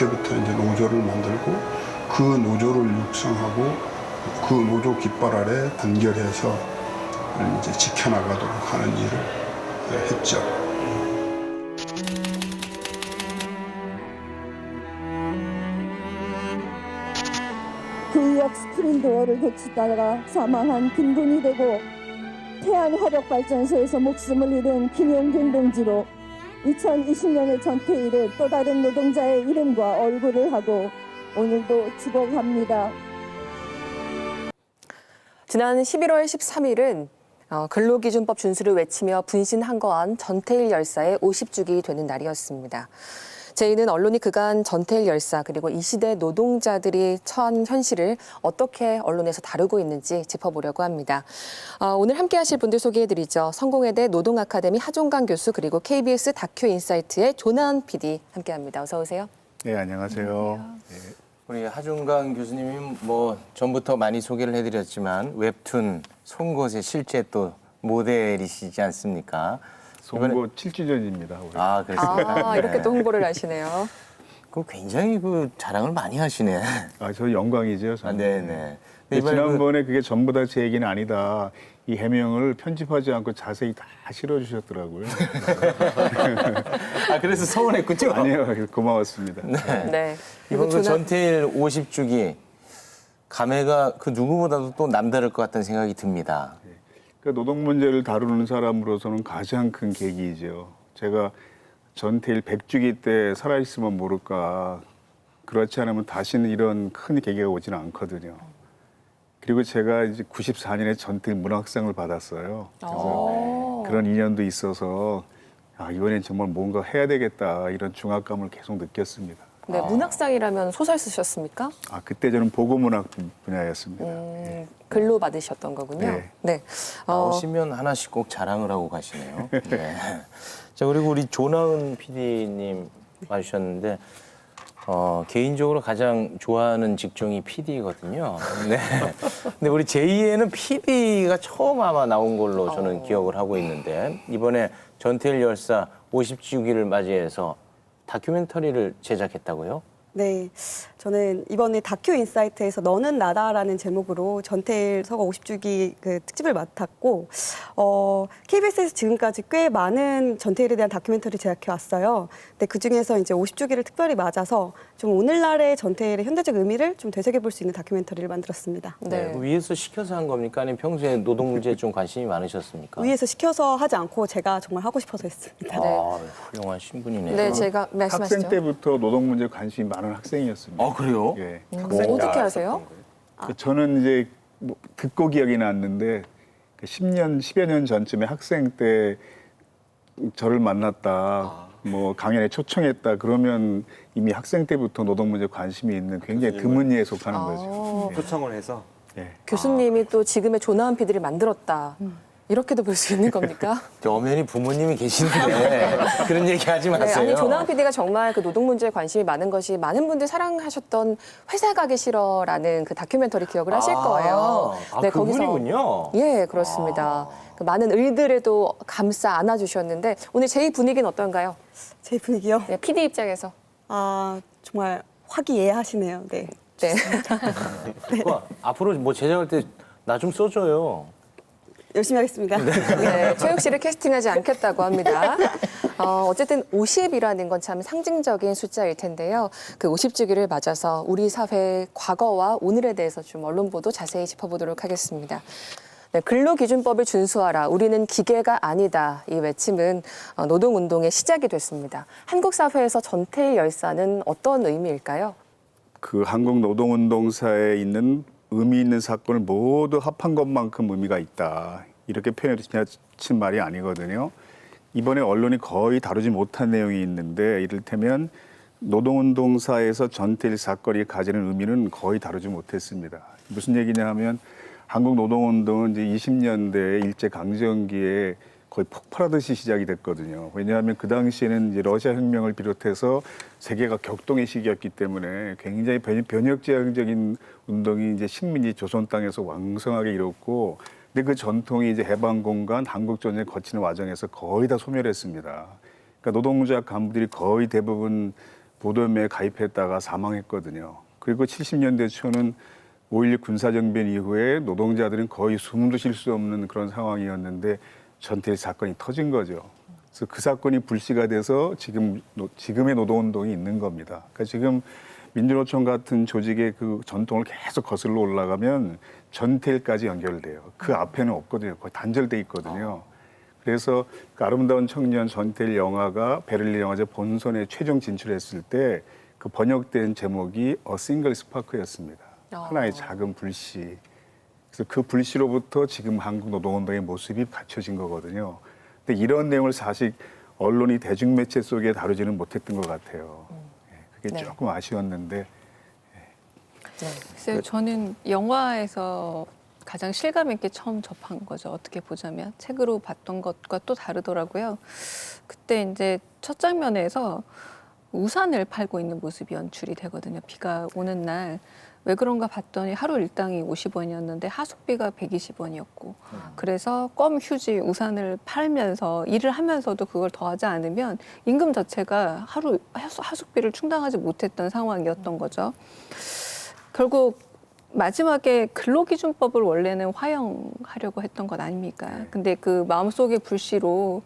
그때부터 이제 노조를 만들고 그 노조를 육성하고 그 노조 깃발 아래 단결해서 이제 지켜나가도록 하는 일을 했죠. 구의역 스크린 도어를 고치다가 사망한 김군이 되고 태안화력발전소에서 목숨을 잃은 김용균 동지로 2020년의 전태일에 또 다른 노동자의 이름과 얼굴을 하고 오늘도 죽어갑니다. 지난 11월 13일은 근로기준법 준수를 외치며 분신한 거한 전태일 열사의 50주기 되는 날이었습니다. 저희는 언론이 그간 전태일 열사 그리고 이 시대 노동자들이 처한 현실을 어떻게 언론에서 다루고 있는지 짚어보려고 합니다. 오늘 함께하실 분들 소개해드리죠. 성공회대 노동아카데미 하종강 교수 그리고 KBS 다큐인사이트의 조나은 PD 함께합니다. 어서 오세요. 네, 안녕하세요. 네. 우리 하종강 교수님이 뭐 전부터 많이 소개를 해드렸지만 웹툰 송곳의 실제 또 모델이시지 않습니까? 송곳 7주년입니다. 올해. 아, 그렇습니까? 이렇게 또 홍보를 하시네요. 그 굉장히 그 자랑을 많이 하시네. 저 영광이죠. 저는. 네네. 근데 지난번에 그게 전부 다 제 얘기는 아니다. 이 해명을 편집하지 않고 자세히 다 실어주셨더라고요. 그래서 서운했군요. 아니요, 고마웠습니다. 네. 이번 그 전태일 50주기 감회가 그 누구보다도 또 남다를 것 같다는 생각이 듭니다. 그 노동 문제를 다루는 사람으로서는 가장 큰 계기이죠. 제가 전태일 100주기 때 살아있으면 모를까. 그렇지 않으면 다시는 이런 큰 계기가 오지는 않거든요. 그리고 제가 이제 94년에 전태일 문학상을 받았어요. 그래서 그런 인연도 있어서 이번엔 정말 뭔가 해야 되겠다 이런 중압감을 계속 느꼈습니다. 네, 문학상이라면 소설 쓰셨습니까? 그때 저는 보고문학 분야였습니다. 글로 받으셨던 거군요. 네. 네. 나오시면 하나씩 꼭 자랑을 하고 가시네요. 네. 자, 그리고 우리 조나은 PD님 와주셨는데 개인적으로 가장 좋아하는 직종이 PD거든요. 네. 근데 우리 제2에는 PD가 처음 아마 나온 걸로 저는 기억을 하고 있는데 이번에 전태일 열사 50주기를 맞이해서 다큐멘터리를 제작했다고요? 네, 저는 이번에 다큐 인사이트에서 너는 나다라는 제목으로 전태일 서거 50주기 그 특집을 맡았고 KBS에서 지금까지 꽤 많은 전태일에 대한 다큐멘터리 제작해 왔어요. 근데 그 중에서 이제 50주기를 특별히 맞아서 좀 오늘날의 전태일의 현대적 의미를 좀 되새겨 볼 수 있는 다큐멘터리를 만들었습니다. 네. 그 위에서 시켜서 한 겁니까? 아니면 평소에 노동 문제에 좀 관심이 많으셨습니까? 위에서 시켜서 하지 않고 제가 정말 하고 싶어서 했습니다. 훌륭한 신분이네요. 네, 제가 말씀하시죠. 학생 때부터 노동 문제에 관심이 많은 학생이었습니다. 그래요? 예. 어떻게 하세요? 저는 이제 뭐 듣고 기억이 났는데 10여 년 전쯤에 학생 때 저를 만났다, 뭐 강연에 초청했다 그러면 이미 학생 때부터 노동 문제에 관심이 있는 굉장히 드문이에 속하는 거죠. 초청을 해서 예. 교수님이 또 지금의 조나은 PD를 만들었다. 이렇게도 볼 수 있는 겁니까? 엄연히 부모님이 계시는데 그런 얘기 하지 네, 마세요. 아니 조나은 PD가 정말 그 노동 문제에 관심이 많은 것이 많은 분들 사랑하셨던 회사 가기 싫어라는 그 다큐멘터리 기억을 하실 거예요. 네, 그분이군요. 예, 그렇습니다. 그 많은 을들에도 감싸 안아주셨는데 오늘 제 분위기는 어떤가요? 제 분위기요? 네, PD 입장에서. 정말 화기애애하시네요. 네. 네. 앞으로 뭐 제작할 때 나 좀 써줘요. 열심히 하겠습니다. 네, 최욱 씨를 캐스팅하지 않겠다고 합니다. 어쨌든 50이라는 건 참 상징적인 숫자일 텐데요. 그 50주기를 맞아서 우리 사회의 과거와 오늘에 대해서 좀 언론 보도 자세히 짚어보도록 하겠습니다. 네, 근로기준법을 준수하라. 우리는 기계가 아니다. 이 외침은 노동운동의 시작이 됐습니다. 한국 사회에서 전태일 열사는 어떤 의미일까요? 그 한국 노동운동사에 있는 의미 있는 사건을 모두 합한 것만큼 의미가 있다. 이렇게 표현해도 지나친 말이 아니거든요. 이번에 언론이 거의 다루지 못한 내용이 있는데 이를테면 노동운동사에서 전태일 사건이 가지는 의미는 거의 다루지 못했습니다. 무슨 얘기냐 하면 한국 노동운동은 이제 20년대 일제강점기에 거의 폭발하듯이 시작이 됐거든요. 왜냐하면 그 당시에는 이제 러시아 혁명을 비롯해서 세계가 격동의 시기였기 때문에 굉장히 변혁지향적인 운동이 이제 식민지 조선 땅에서 왕성하게 일었고, 근데 그 전통이 이제 해방공간, 한국전쟁을 거치는 과정에서 거의 다 소멸했습니다. 그러니까 노동자 간부들이 거의 대부분 보도연맹에 가입했다가 사망했거든요. 그리고 70년대 초는 5.16 군사정변 이후에 노동자들은 거의 숨도 쉴 수 없는 그런 상황이었는데 전태일 사건이 터진 거죠. 그래서 그 사건이 불씨가 돼서 지금의 노동운동이 있는 겁니다. 그러니까 지금 민주노총 같은 조직의 그 전통을 계속 거슬러 올라가면 전태일까지 연결돼요. 그 앞에는 없거든요. 거의 단절돼 있거든요. 그래서 그 아름다운 청년 전태일 영화가 베를린 영화제 본선에 최종 진출했을 때 그 번역된 제목이 A Single Spark였습니다. 하나의 작은 불씨. 그래서 그 불씨로부터 지금 한국 노동운동의 모습이 갖춰진 거거든요. 근데 이런 내용을 사실 언론이 대중매체 속에 다루지는 못했던 것 같아요. 그게 네. 조금 아쉬웠는데. 글쎄요, 저는 영화에서 가장 실감 있게 처음 접한 거죠. 어떻게 보자면 책으로 봤던 것과 또 다르더라고요. 그때 이제 첫 장면에서 우산을 팔고 있는 모습이 연출이 되거든요. 비가 오는 날. 왜 그런가 봤더니 하루 일당이 50원이었는데 하숙비가 120원이었고 그래서 껌, 휴지, 우산을 팔면서 일을 하면서도 그걸 더하지 않으면 임금 자체가 하루 하숙비를 충당하지 못했던 상황이었던 거죠. 결국 마지막에 근로기준법을 원래는 화형하려고 했던 것 아닙니까? 근데 그 마음속의 불씨로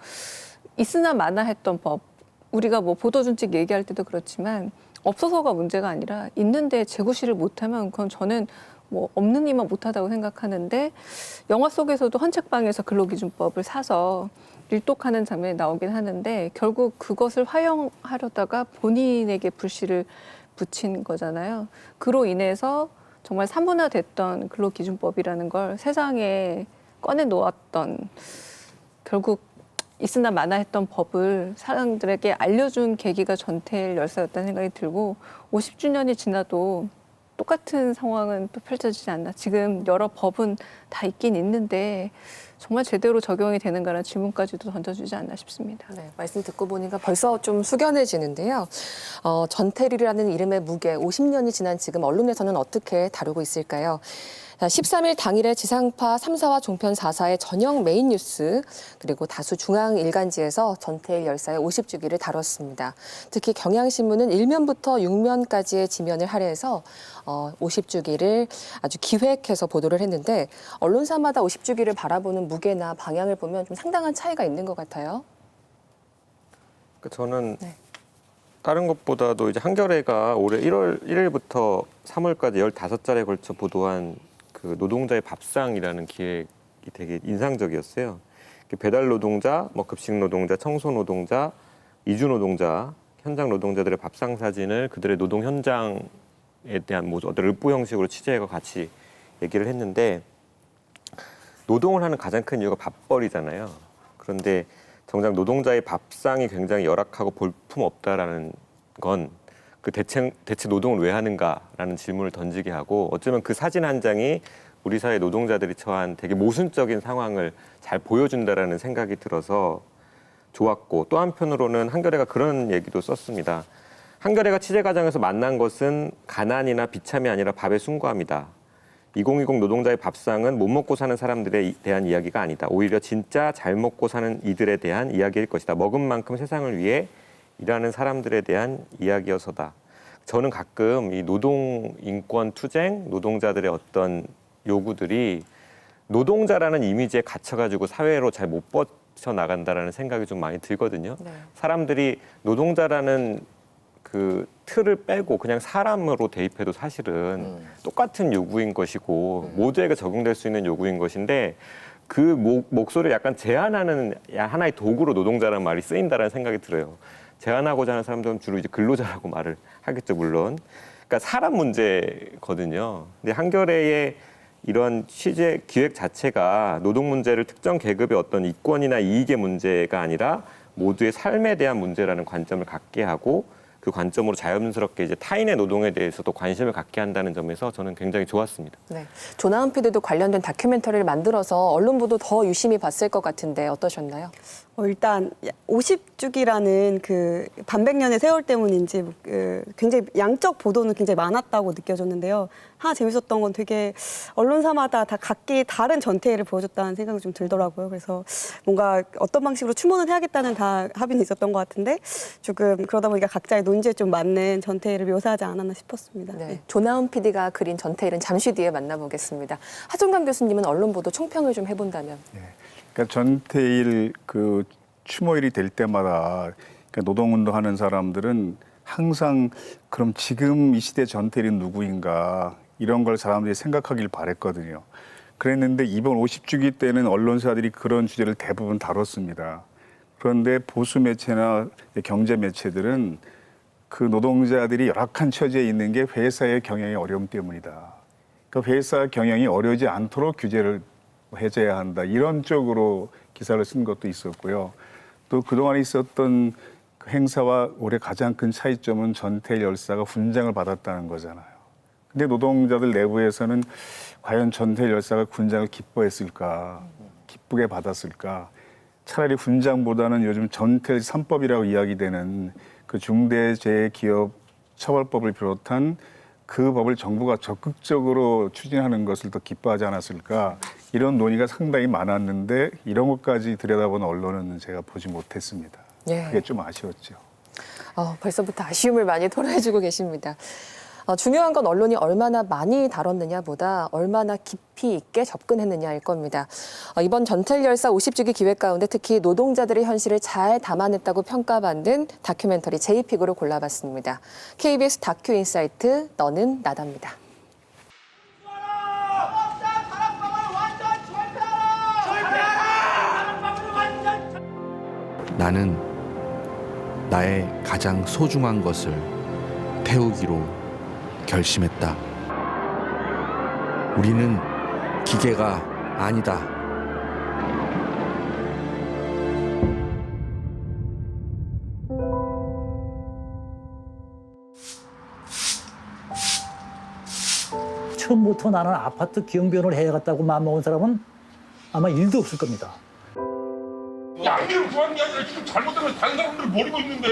있으나 마나 했던 법, 우리가 뭐 보도준칙 얘기할 때도 그렇지만 없어서가 문제가 아니라 있는데 재구시를 못하면 그건 저는 뭐 없는 이만 못하다고 생각하는데 영화 속에서도 헌책방에서 근로기준법을 사서 일독하는 장면이 나오긴 하는데 결국 그것을 화형하려다가 본인에게 불씨를 붙인 거잖아요. 그로 인해서 정말 사문화됐던 근로기준법이라는 걸 세상에 꺼내 놓았던 결국 있으나 마나 했던 법을 사람들에게 알려준 계기가 전태일 열사였다는 생각이 들고 50주년이 지나도 똑같은 상황은 또 펼쳐지지 않나. 지금 여러 법은 다 있긴 있는데 정말 제대로 적용이 되는가라는 질문까지도 던져주지 않나 싶습니다. 네, 말씀 듣고 보니까 벌써 좀 숙연해지는데요. 전태일이라는 이름의 무게, 50년이 지난 지금 언론에서는 어떻게 다루고 있을까요? 13일 당일에 지상파 3사와 종편 4사의 저녁 메인 뉴스 그리고 다수 중앙 일간지에서 전태일 열사의 50주기를 다뤘습니다. 특히 경향신문은 1면부터 6면까지의 지면을 할애해서 50주기를 아주 기획해서 보도를 했는데 언론사마다 50주기를 바라보는 무게나 방향을 보면 좀 상당한 차이가 있는 것 같아요. 저는 네. 다른 것보다도 이제 한겨레가 올해 1월 1일부터 3월까지 15차례에 걸쳐 보도한 그 노동자의 밥상이라는 기획이 되게 인상적이었어요. 배달 노동자, 뭐 급식 노동자, 청소 노동자, 이주 노동자, 현장 노동자들의 밥상 사진을 그들의 노동 현장에 대한 뭐 어떤 르포 형식으로 취재해서 같이 얘기를 했는데 노동을 하는 가장 큰 이유가 밥벌이잖아요. 그런데 정작 노동자의 밥상이 굉장히 열악하고 볼품 없다라는 건 그 대체 노동을 왜 하는가라는 질문을 던지게 하고 어쩌면 그 사진 한 장이 우리 사회 노동자들이 처한 되게 모순적인 상황을 잘 보여준다라는 생각이 들어서 좋았고 또 한편으로는 한겨레가 그런 얘기도 썼습니다. 한겨레가 취재 과정에서 만난 것은 가난이나 비참이 아니라 밥의 숭고함이다. 2020 노동자의 밥상은 못 먹고 사는 사람들에 대한 이야기가 아니다. 오히려 진짜 잘 먹고 사는 이들에 대한 이야기일 것이다. 먹은 만큼 세상을 위해 일하는 사람들에 대한 이야기여서다. 저는 가끔 이 노동 인권 투쟁, 노동자들의 어떤 요구들이 노동자라는 이미지에 갇혀가지고 사회로 잘 못 뻗쳐나간다라는 생각이 좀 많이 들거든요. 네. 사람들이 노동자라는 그 틀을 빼고 그냥 사람으로 대입해도 사실은 똑같은 요구인 것이고 모두에게 적용될 수 있는 요구인 것인데 그 목소리를 약간 제한하는 하나의 도구로 노동자라는 말이 쓰인다는 생각이 들어요. 제한하고자 하는 사람들은 주로 이제 근로자라고 말을 하겠죠, 물론. 그러니까 사람 문제거든요. 근데 한겨레의 이런 취재 기획 자체가 노동 문제를 특정 계급의 어떤 이권이나 이익의 문제가 아니라 모두의 삶에 대한 문제라는 관점을 갖게 하고 그 관점으로 자연스럽게 이제 타인의 노동에 대해서도 관심을 갖게 한다는 점에서 저는 굉장히 좋았습니다. 네, 조나은 PD도 관련된 다큐멘터리를 만들어서 언론 보도 더 유심히 봤을 것 같은데 어떠셨나요? 일단 50주기라는 그 반백년의 세월 때문인지 굉장히 양적 보도는 굉장히 많았다고 느껴졌는데요. 하나 재밌었던 건 되게 언론사마다 다 각기 다른 전태일을 보여줬다는 생각이 좀 들더라고요. 그래서 뭔가 어떤 방식으로 추모는 해야겠다는 다 합의는 있었던 것 같은데 조금 그러다 보니까 각자의 논지에 좀 맞는 전태일을 묘사하지 않았나 싶었습니다. 네. 조나은 PD가 그린 전태일은 잠시 뒤에 만나보겠습니다. 하종강 교수님은 언론 보도 총평을 좀 해본다면. 그러니까 전태일 그 추모일이 될 때마다 그러니까 노동운동하는 사람들은 항상 그럼 지금 이 시대 전태일은 누구인가 이런 걸 사람들이 생각하길 바랬거든요. 그랬는데 이번 50주기 때는 언론사들이 그런 주제를 대부분 다뤘습니다. 그런데 보수 매체나 경제 매체들은 그 노동자들이 열악한 처지에 있는 게 회사의 경영의 어려움 때문이다. 그 회사 경영이 어려우지 않도록 규제를 해줘야 한다. 이런 쪽으로 기사를 쓴 것도 있었고요. 또 그동안 있었던 그 행사와 올해 가장 큰 차이점은 전태일 열사가 훈장을 받았다는 거잖아요. 근데 노동자들 내부에서는 과연 전태일 열사가 훈장을 기뻐했을까, 기쁘게 받았을까. 차라리 훈장보다는 요즘 전태일 3법이라고 이야기되는 그 중대재해기업 처벌법을 비롯한 그 법을 정부가 적극적으로 추진하는 것을 더 기뻐하지 않았을까. 이런 논의가 상당히 많았는데 이런 것까지 들여다본 언론은 제가 보지 못했습니다. 그게 좀 아쉬웠죠. 벌써부터 아쉬움을 많이 토로해주고 계십니다. 중요한 건 언론이 얼마나 많이 다뤘느냐보다 얼마나 깊이 있게 접근했느냐일 겁니다. 이번 전태일 열사 50주기 기획 가운데 특히 노동자들의 현실을 잘 담아냈다고 평가받는 다큐멘터리 JPIG으로 골라봤습니다. KBS 다큐 인사이트 너는 나다입니다. 나는 나의 가장 소중한 것을 태우기로 결심했다. 우리는 기계가 아니다. 처음부터 나는 아파트 기형변을 해야겠다고 마음먹은 사람은 아마 1도 없을 겁니다. 양념을 구하는 게 아니라 지금 잘못되면 다른 사람들을 버리고 있는데.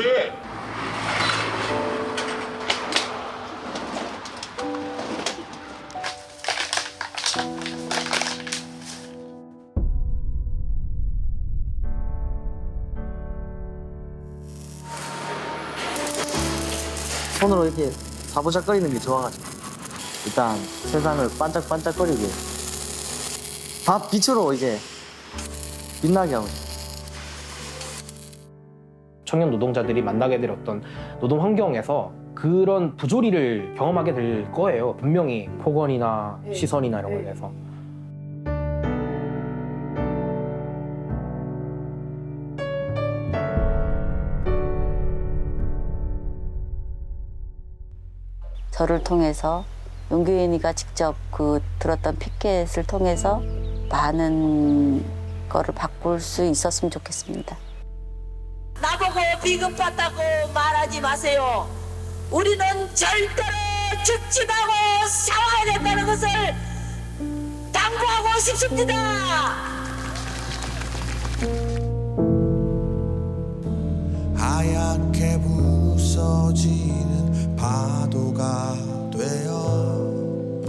손으로 이렇게 사부작거리는 게 좋아가지고 일단 세상을 반짝반짝거리게 밥 빛으로 이제 빛나게 하고 싶어요. 청년 노동자들이 만나게 될 어떤 노동 환경에서 그런 부조리를 경험하게 될 거예요. 분명히 폭언이나 시선이나 이런 거에 대해서. 저를 통해서 용규인이가 직접 그 들었던 피켓을 통해서 많은 거를 바꿀 수 있었으면 좋겠습니다. 나보고 비급받다고 말하지 마세요. 우리는 절대로 죽지 말고 살아야 된다는 것을 당부하고 싶습니다. 하얗게 부서지는 파도가 되어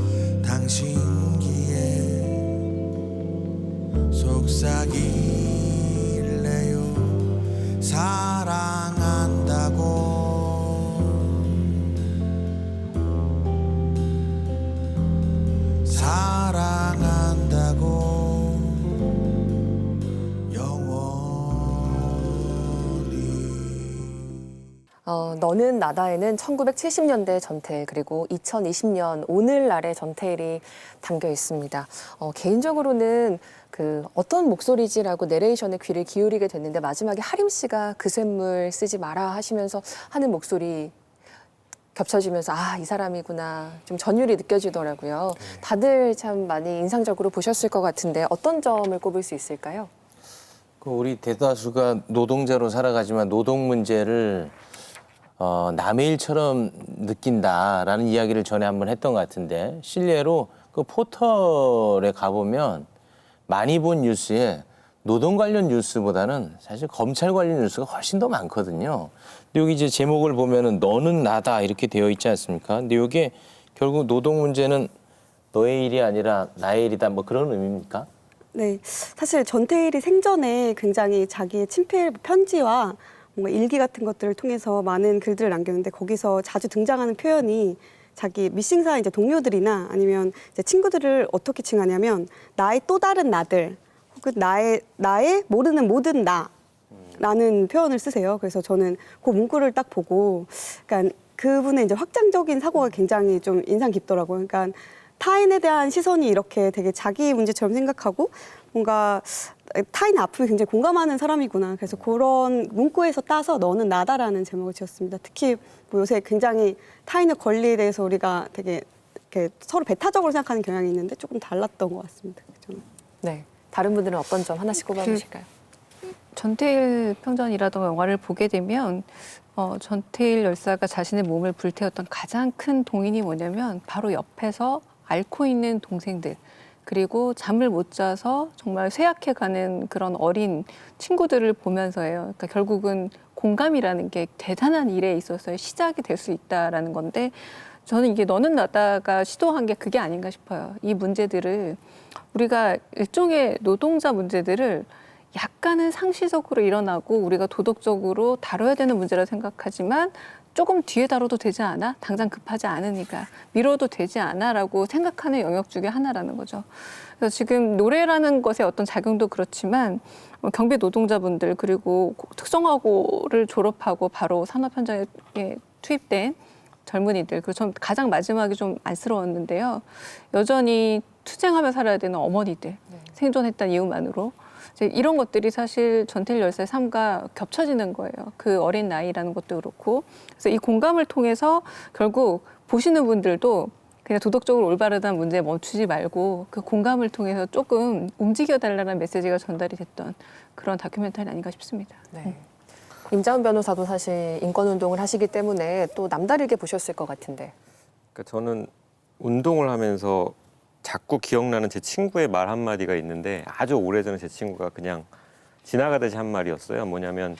당신 귀에 속삭일래요. 사랑한다고 사랑한다고 너는 나다에는 1970년대 전태일 그리고 2020년 오늘날의 전태일이 담겨 있습니다. 개인적으로는 그 어떤 목소리지라고 내레이션에 귀를 기울이게 됐는데 마지막에 하림 씨가 그 쇳물 쓰지 마라 하시면서 하는 목소리 겹쳐지면서 이 사람이구나 좀 전율이 느껴지더라고요. 다들 참 많이 인상적으로 보셨을 것 같은데 어떤 점을 꼽을 수 있을까요? 우리 대다수가 노동자로 살아가지만 노동 문제를 남의 일처럼 느낀다라는 이야기를 전에 한번 했던 것 같은데 실례로 그 포털에 가보면 많이 본 뉴스에 노동 관련 뉴스보다는 사실 검찰 관련 뉴스가 훨씬 더 많거든요. 근데 여기 이제 제목을 보면은 너는 나다 이렇게 되어 있지 않습니까? 근데 이게 결국 노동 문제는 너의 일이 아니라 나의 일이다 뭐 그런 의미입니까? 네, 사실 전태일이 생전에 굉장히 자기의 친필 편지와 뭔가 일기 같은 것들을 통해서 많은 글들을 남겼는데 거기서 자주 등장하는 표현이 자기 미싱사 이제 동료들이나 아니면 이제 친구들을 어떻게 칭하냐면 나의 또 다른 나들 혹은 나의 모르는 모든 나라는 표현을 쓰세요. 그래서 저는 그 문구를 딱 보고, 그러니까 그분의 이제 확장적인 사고가 굉장히 좀 인상 깊더라고요. 그러니까 타인에 대한 시선이 이렇게 되게 자기 문제처럼 생각하고 뭔가 타인의 아픔에 굉장히 공감하는 사람이구나. 그래서 그런 문구에서 따서 너는 나다라는 제목을 지었습니다. 특히 뭐 요새 굉장히 타인의 권리에 대해서 우리가 되게 이렇게 서로 배타적으로 생각하는 경향이 있는데 조금 달랐던 것 같습니다. 저는. 네. 다른 분들은 어떤 점 하나씩 꼽아보실까요? 전태일 평전이라던가 영화를 보게 되면 전태일 열사가 자신의 몸을 불태웠던 가장 큰 동인이 뭐냐면 바로 옆에서 앓고 있는 동생들, 그리고 잠을 못 자서 정말 쇠약해가는 그런 어린 친구들을 보면서예요. 그러니까 결국은 공감이라는 게 대단한 일에 있어서의 시작이 될 수 있다라는 건데, 저는 이게 너는 나다가 시도한 게 그게 아닌가 싶어요. 이 문제들을 우리가 일종의 노동자 문제들을 약간은 상시적으로 일어나고 우리가 도덕적으로 다뤄야 되는 문제라 생각하지만 조금 뒤에 다뤄도 되지 않아? 당장 급하지 않으니까 미뤄도 되지 않아?라고 생각하는 영역 중에 하나라는 거죠. 그래서 지금 노래라는 것의 어떤 작용도 그렇지만 경비 노동자분들 그리고 특성화고를 졸업하고 바로 산업 현장에 투입된 젊은이들, 그리고 전 가장 마지막에 좀 안쓰러웠는데요. 여전히 투쟁하며 살아야 되는 어머니들, 생존했다는 이유만으로. 이런 것들이 사실 전태일 열사의 삶과 겹쳐지는 거예요. 그 어린 나이라는 것도 그렇고. 그래서 이 공감을 통해서 결국 보시는 분들도 그냥 도덕적으로 올바르다는 문제에 멈추지 말고 그 공감을 통해서 조금 움직여달라는 메시지가 전달이 됐던 그런 다큐멘터리 아닌가 싶습니다. 네. 임자훈 변호사도 사실 인권운동을 하시기 때문에 또 남다르게 보셨을 것 같은데. 그러니까 저는 운동을 하면서 자꾸 기억나는 제 친구의 말 한마디가 있는데 아주 오래전에 제 친구가 그냥 지나가듯이 한 말이었어요. 뭐냐면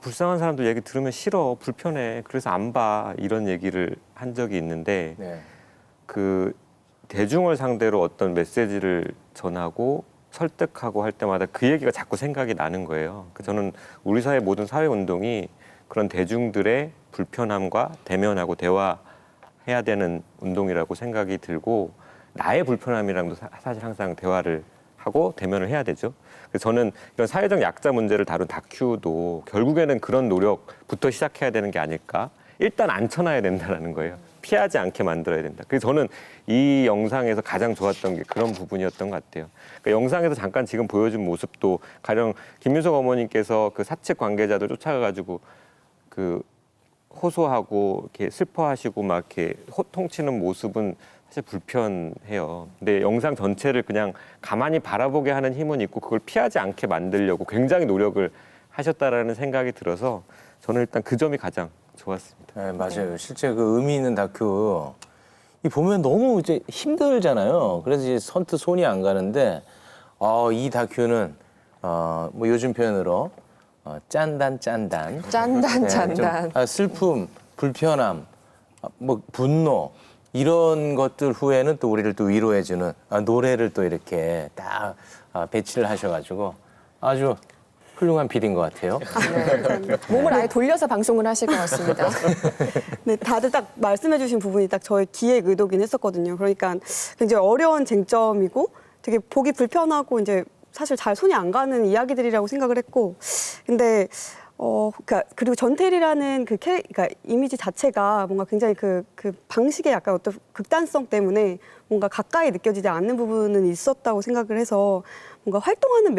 불쌍한 사람들 얘기 들으면 싫어, 불편해, 그래서 안 봐, 이런 얘기를 한 적이 있는데 그 대중을 상대로 어떤 메시지를 전하고 설득하고 할 때마다 그 얘기가 자꾸 생각이 나는 거예요. 저는 우리 사회 모든 사회운동이 그런 대중들의 불편함과 대면하고 대화해야 되는 운동이라고 생각이 들고, 나의 불편함이랑도 사실 항상 대화를 하고 대면을 해야 되죠. 그래서 저는 이런 사회적 약자 문제를 다룬 다큐도 결국에는 그런 노력부터 시작해야 되는 게 아닐까. 일단 앉혀놔야 된다는 거예요. 피하지 않게 만들어야 된다. 그래서 저는 이 영상에서 가장 좋았던 게 그런 부분이었던 것 같아요. 그러니까 영상에서 잠깐 지금 보여준 모습도 가령 김윤석 어머님께서 그 사측 관계자들 쫓아가가지고 그 호소하고 이렇게 슬퍼하시고 막 이렇게 호통치는 모습은 사실 불편해요. 근데 영상 전체를 그냥 가만히 바라보게 하는 힘은 있고 그걸 피하지 않게 만들려고 굉장히 노력을 하셨다라는 생각이 들어서 저는 일단 그 점이 가장 좋았습니다. 네, 맞아요. 실제 그 의미 있는 다큐 이 보면 너무 이제 힘들잖아요. 그래서 이제 선뜻 손이 안 가는데 이 다큐는 뭐 요즘 표현으로 짠단. 짠단. 좀, 슬픔, 불편함, 뭐 분노 이런 것들 후에는 또 우리를 또 위로해주는 노래를 또 이렇게 딱 배치를 하셔가지고 아주 훌륭한 PD인 것 같아요. 몸을 아예 돌려서 방송을 하실 것 같습니다. 네, 다들 딱 말씀해주신 부분이 딱 저의 기획 의도긴 했었거든요. 그러니까 굉장히 어려운 쟁점이고 되게 보기 불편하고 이제 사실 잘 손이 안 가는 이야기들이라고 생각을 했고, 근데 그러니까 그리고 전태일이라는 그러니까 이미지 자체가 뭔가 굉장히 그 방식의 약간 어떤 극단성 때문에 뭔가 가까이 느껴지지 않는 부분은 있었다고 생각을 해서 뭔가 활동하는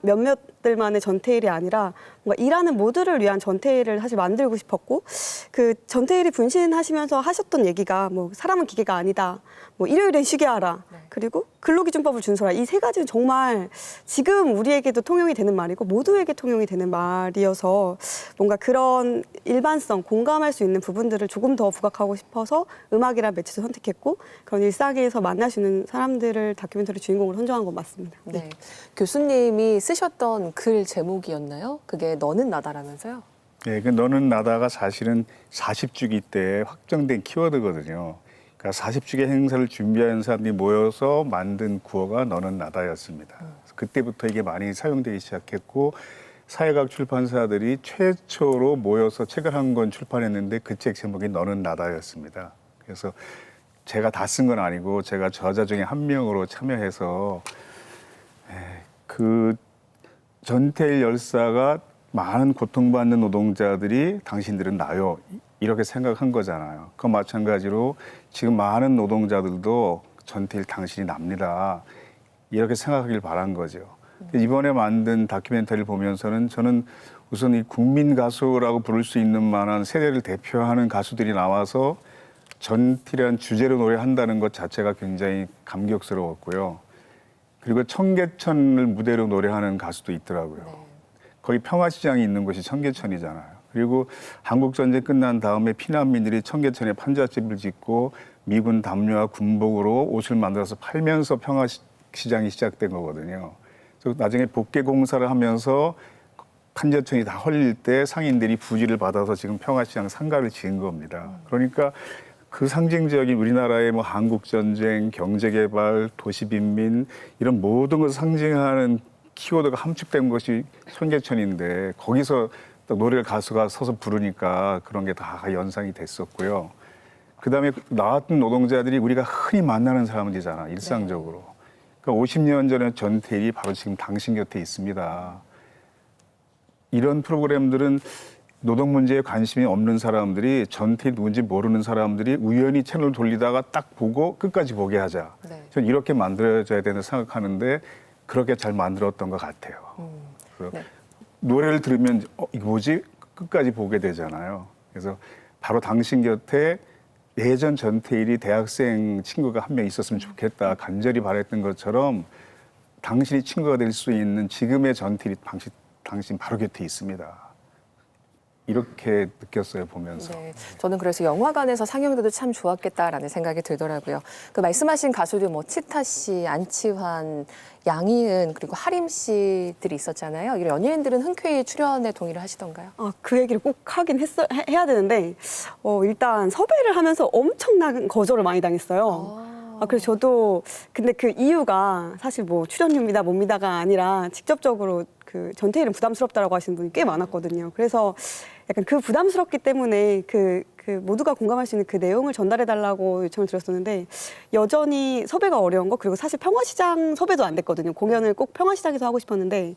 몇몇 가족들만의 전태일이 아니라 뭔가 일하는 모두를 위한 전태일을 사실 만들고 싶었고, 그 전태일이 분신하시면서 하셨던 얘기가 뭐 사람은 기계가 아니다, 뭐 일요일엔 쉬게 하라, 그리고 근로기준법을 준수하라. 이 세 가지는 정말 지금 우리에게도 통용이 되는 말이고 모두에게 통용이 되는 말이어서 뭔가 그런 일반성, 공감할 수 있는 부분들을 조금 더 부각하고 싶어서 음악이란 매체를 선택했고, 그런 일상에서 만날 수 있는 사람들을 다큐멘터리 주인공으로 선정한 건 맞습니다. 네. 교수님이 쓰셨던 글 제목이었나요? 그게 너는 나다라면서요? 네, 그 너는 나다가 사실은 40주기 때 확정된 키워드거든요. 그러니까 40주기 행사를 준비하는 사람들이 모여서 만든 구호가 너는 나다였습니다. 그때부터 이게 많이 사용되기 시작했고, 사회학 출판사들이 최초로 모여서 책을 한 권 출판했는데 그 책 제목이 너는 나다였습니다. 그래서 제가 다 쓴 건 아니고 제가 저자 중에 한 명으로 참여해서 그 전태일 열사가 많은 고통받는 노동자들이 당신들은 나요, 이렇게 생각한 거잖아요. 그 마찬가지로 지금 많은 노동자들도 전태일 당신이 납니다, 이렇게 생각하길 바란 거죠. 이번에 만든 다큐멘터리를 보면서는 저는 우선 이 국민 가수라고 부를 수 있는 만한 세대를 대표하는 가수들이 나와서 전태일이라는 주제로 노래한다는 것 자체가 굉장히 감격스러웠고요. 그리고 청계천을 무대로 노래하는 가수도 있더라고요. 거기 평화시장이 있는 곳이 청계천이잖아요. 그리고 한국전쟁 끝난 다음에 피난민들이 청계천에 판잣집을 짓고 미군 담요와 군복으로 옷을 만들어서 팔면서 평화시장이 시작된 거거든요. 그래서 나중에 복개공사를 하면서 판잣천이 다 헐릴 때 상인들이 부지를 받아서 지금 평화시장 상가를 지은 겁니다. 그러니까 그 상징적인 우리나라의 뭐 한국전쟁, 경제개발, 도시빈민 이런 모든 것을 상징하는 키워드가 함축된 것이 청계천인데, 거기서 노래를 가수가 서서 부르니까 그런 게 다 연상이 됐었고요. 그다음에 나왔던 노동자들이 우리가 흔히 만나는 사람들이잖아, 일상적으로. 그러니까 50년 전에 전태일이 바로 지금 당신 곁에 있습니다. 이런 프로그램들은 노동 문제에 관심이 없는 사람들이, 전태일 누군지 모르는 사람들이 우연히 채널을 돌리다가 딱 보고 끝까지 보게 하자. 저는 이렇게 만들어져야 된다고 생각하는데 그렇게 잘 만들었던 것 같아요. 노래를 들으면 이거 뭐지? 끝까지 보게 되잖아요. 그래서 바로 당신 곁에 예전 전태일이 대학생 친구가 한 명 있었으면 좋겠다 간절히 바랬던 것처럼 당신이 친구가 될 수 있는 지금의 전태일이 당신 바로 곁에 있습니다. 이렇게 느꼈어요, 보면서. 네, 저는 그래서 영화관에서 상영돼도 참 좋았겠다라는 생각이 들더라고요. 그 말씀하신 가수들 뭐 치타 씨, 안치환, 양희은 그리고 하림 씨들이 있었잖아요. 이런 연예인들은 흔쾌히 출연에 동의를 하시던가요? 그 얘기를 꼭 하긴 해야 되는데 일단 섭외를 하면서 엄청난 거절을 많이 당했어요. 그래서 저도 근데 그 이유가 사실 뭐 출연료입니다, 뭡니다가 아니라 직접적으로 그 전태일은 부담스럽다라고 하시는 분이 꽤 많았거든요. 그래서 약간 그 부담스럽기 때문에 그 모두가 공감할 수 있는 그 내용을 전달해달라고 요청을 드렸었는데 여전히 섭외가 어려운 거, 그리고 사실 평화시장 섭외도 안 됐거든요. 공연을 꼭 평화시장에서 하고 싶었는데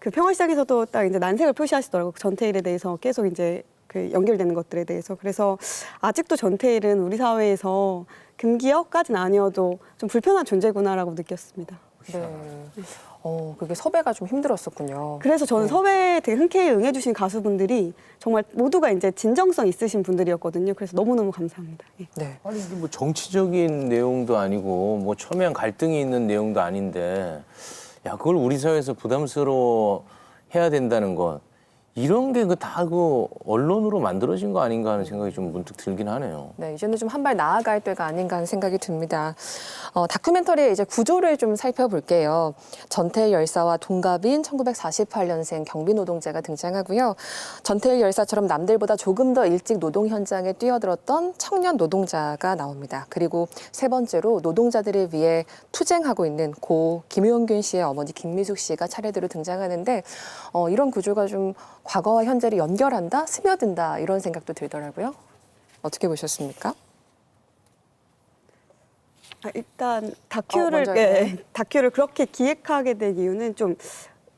그 평화시장에서도 딱 이제 난색을 표시하시더라고요. 전태일에 대해서 계속 이제 그 연결되는 것들에 대해서. 그래서 아직도 전태일은 우리 사회에서 금기어까지는 아니어도 좀 불편한 존재구나라고 느꼈습니다. 네. 그게 섭외가 좀 힘들었었군요. 그래서 저는 섭외에 되게 흔쾌히 응해주신 가수분들이 정말 모두가 이제 진정성 있으신 분들이었거든요. 그래서 너무너무 감사합니다. 네. 아니 이게 뭐 정치적인 내용도 아니고 뭐 첨예한 갈등이 있는 내용도 아닌데, 야 그걸 우리 사회에서 부담스러워 해야 된다는 것, 이런 게 다 그 언론으로 만들어진 거 아닌가 하는 생각이 좀 문득 들긴 하네요. 네, 이제는 좀 한 발 나아갈 때가 아닌가 하는 생각이 듭니다. 다큐멘터리의 이제 구조를 좀 살펴볼게요. 전태일 열사와 동갑인 1948년생 경비 노동자가 등장하고요. 전태일 열사처럼 남들보다 조금 더 일찍 노동 현장에 뛰어들었던 청년 노동자가 나옵니다. 그리고 세 번째로 노동자들을 위해 투쟁하고 있는 고 김용균 씨의 어머니 김미숙 씨가 차례대로 등장하는데 이런 구조가 좀 과거와 현재를 연결한다, 스며든다 이런 생각도 들더라고요. 어떻게 보셨습니까? 일단 다큐를 그렇게 기획하게 된 이유는 좀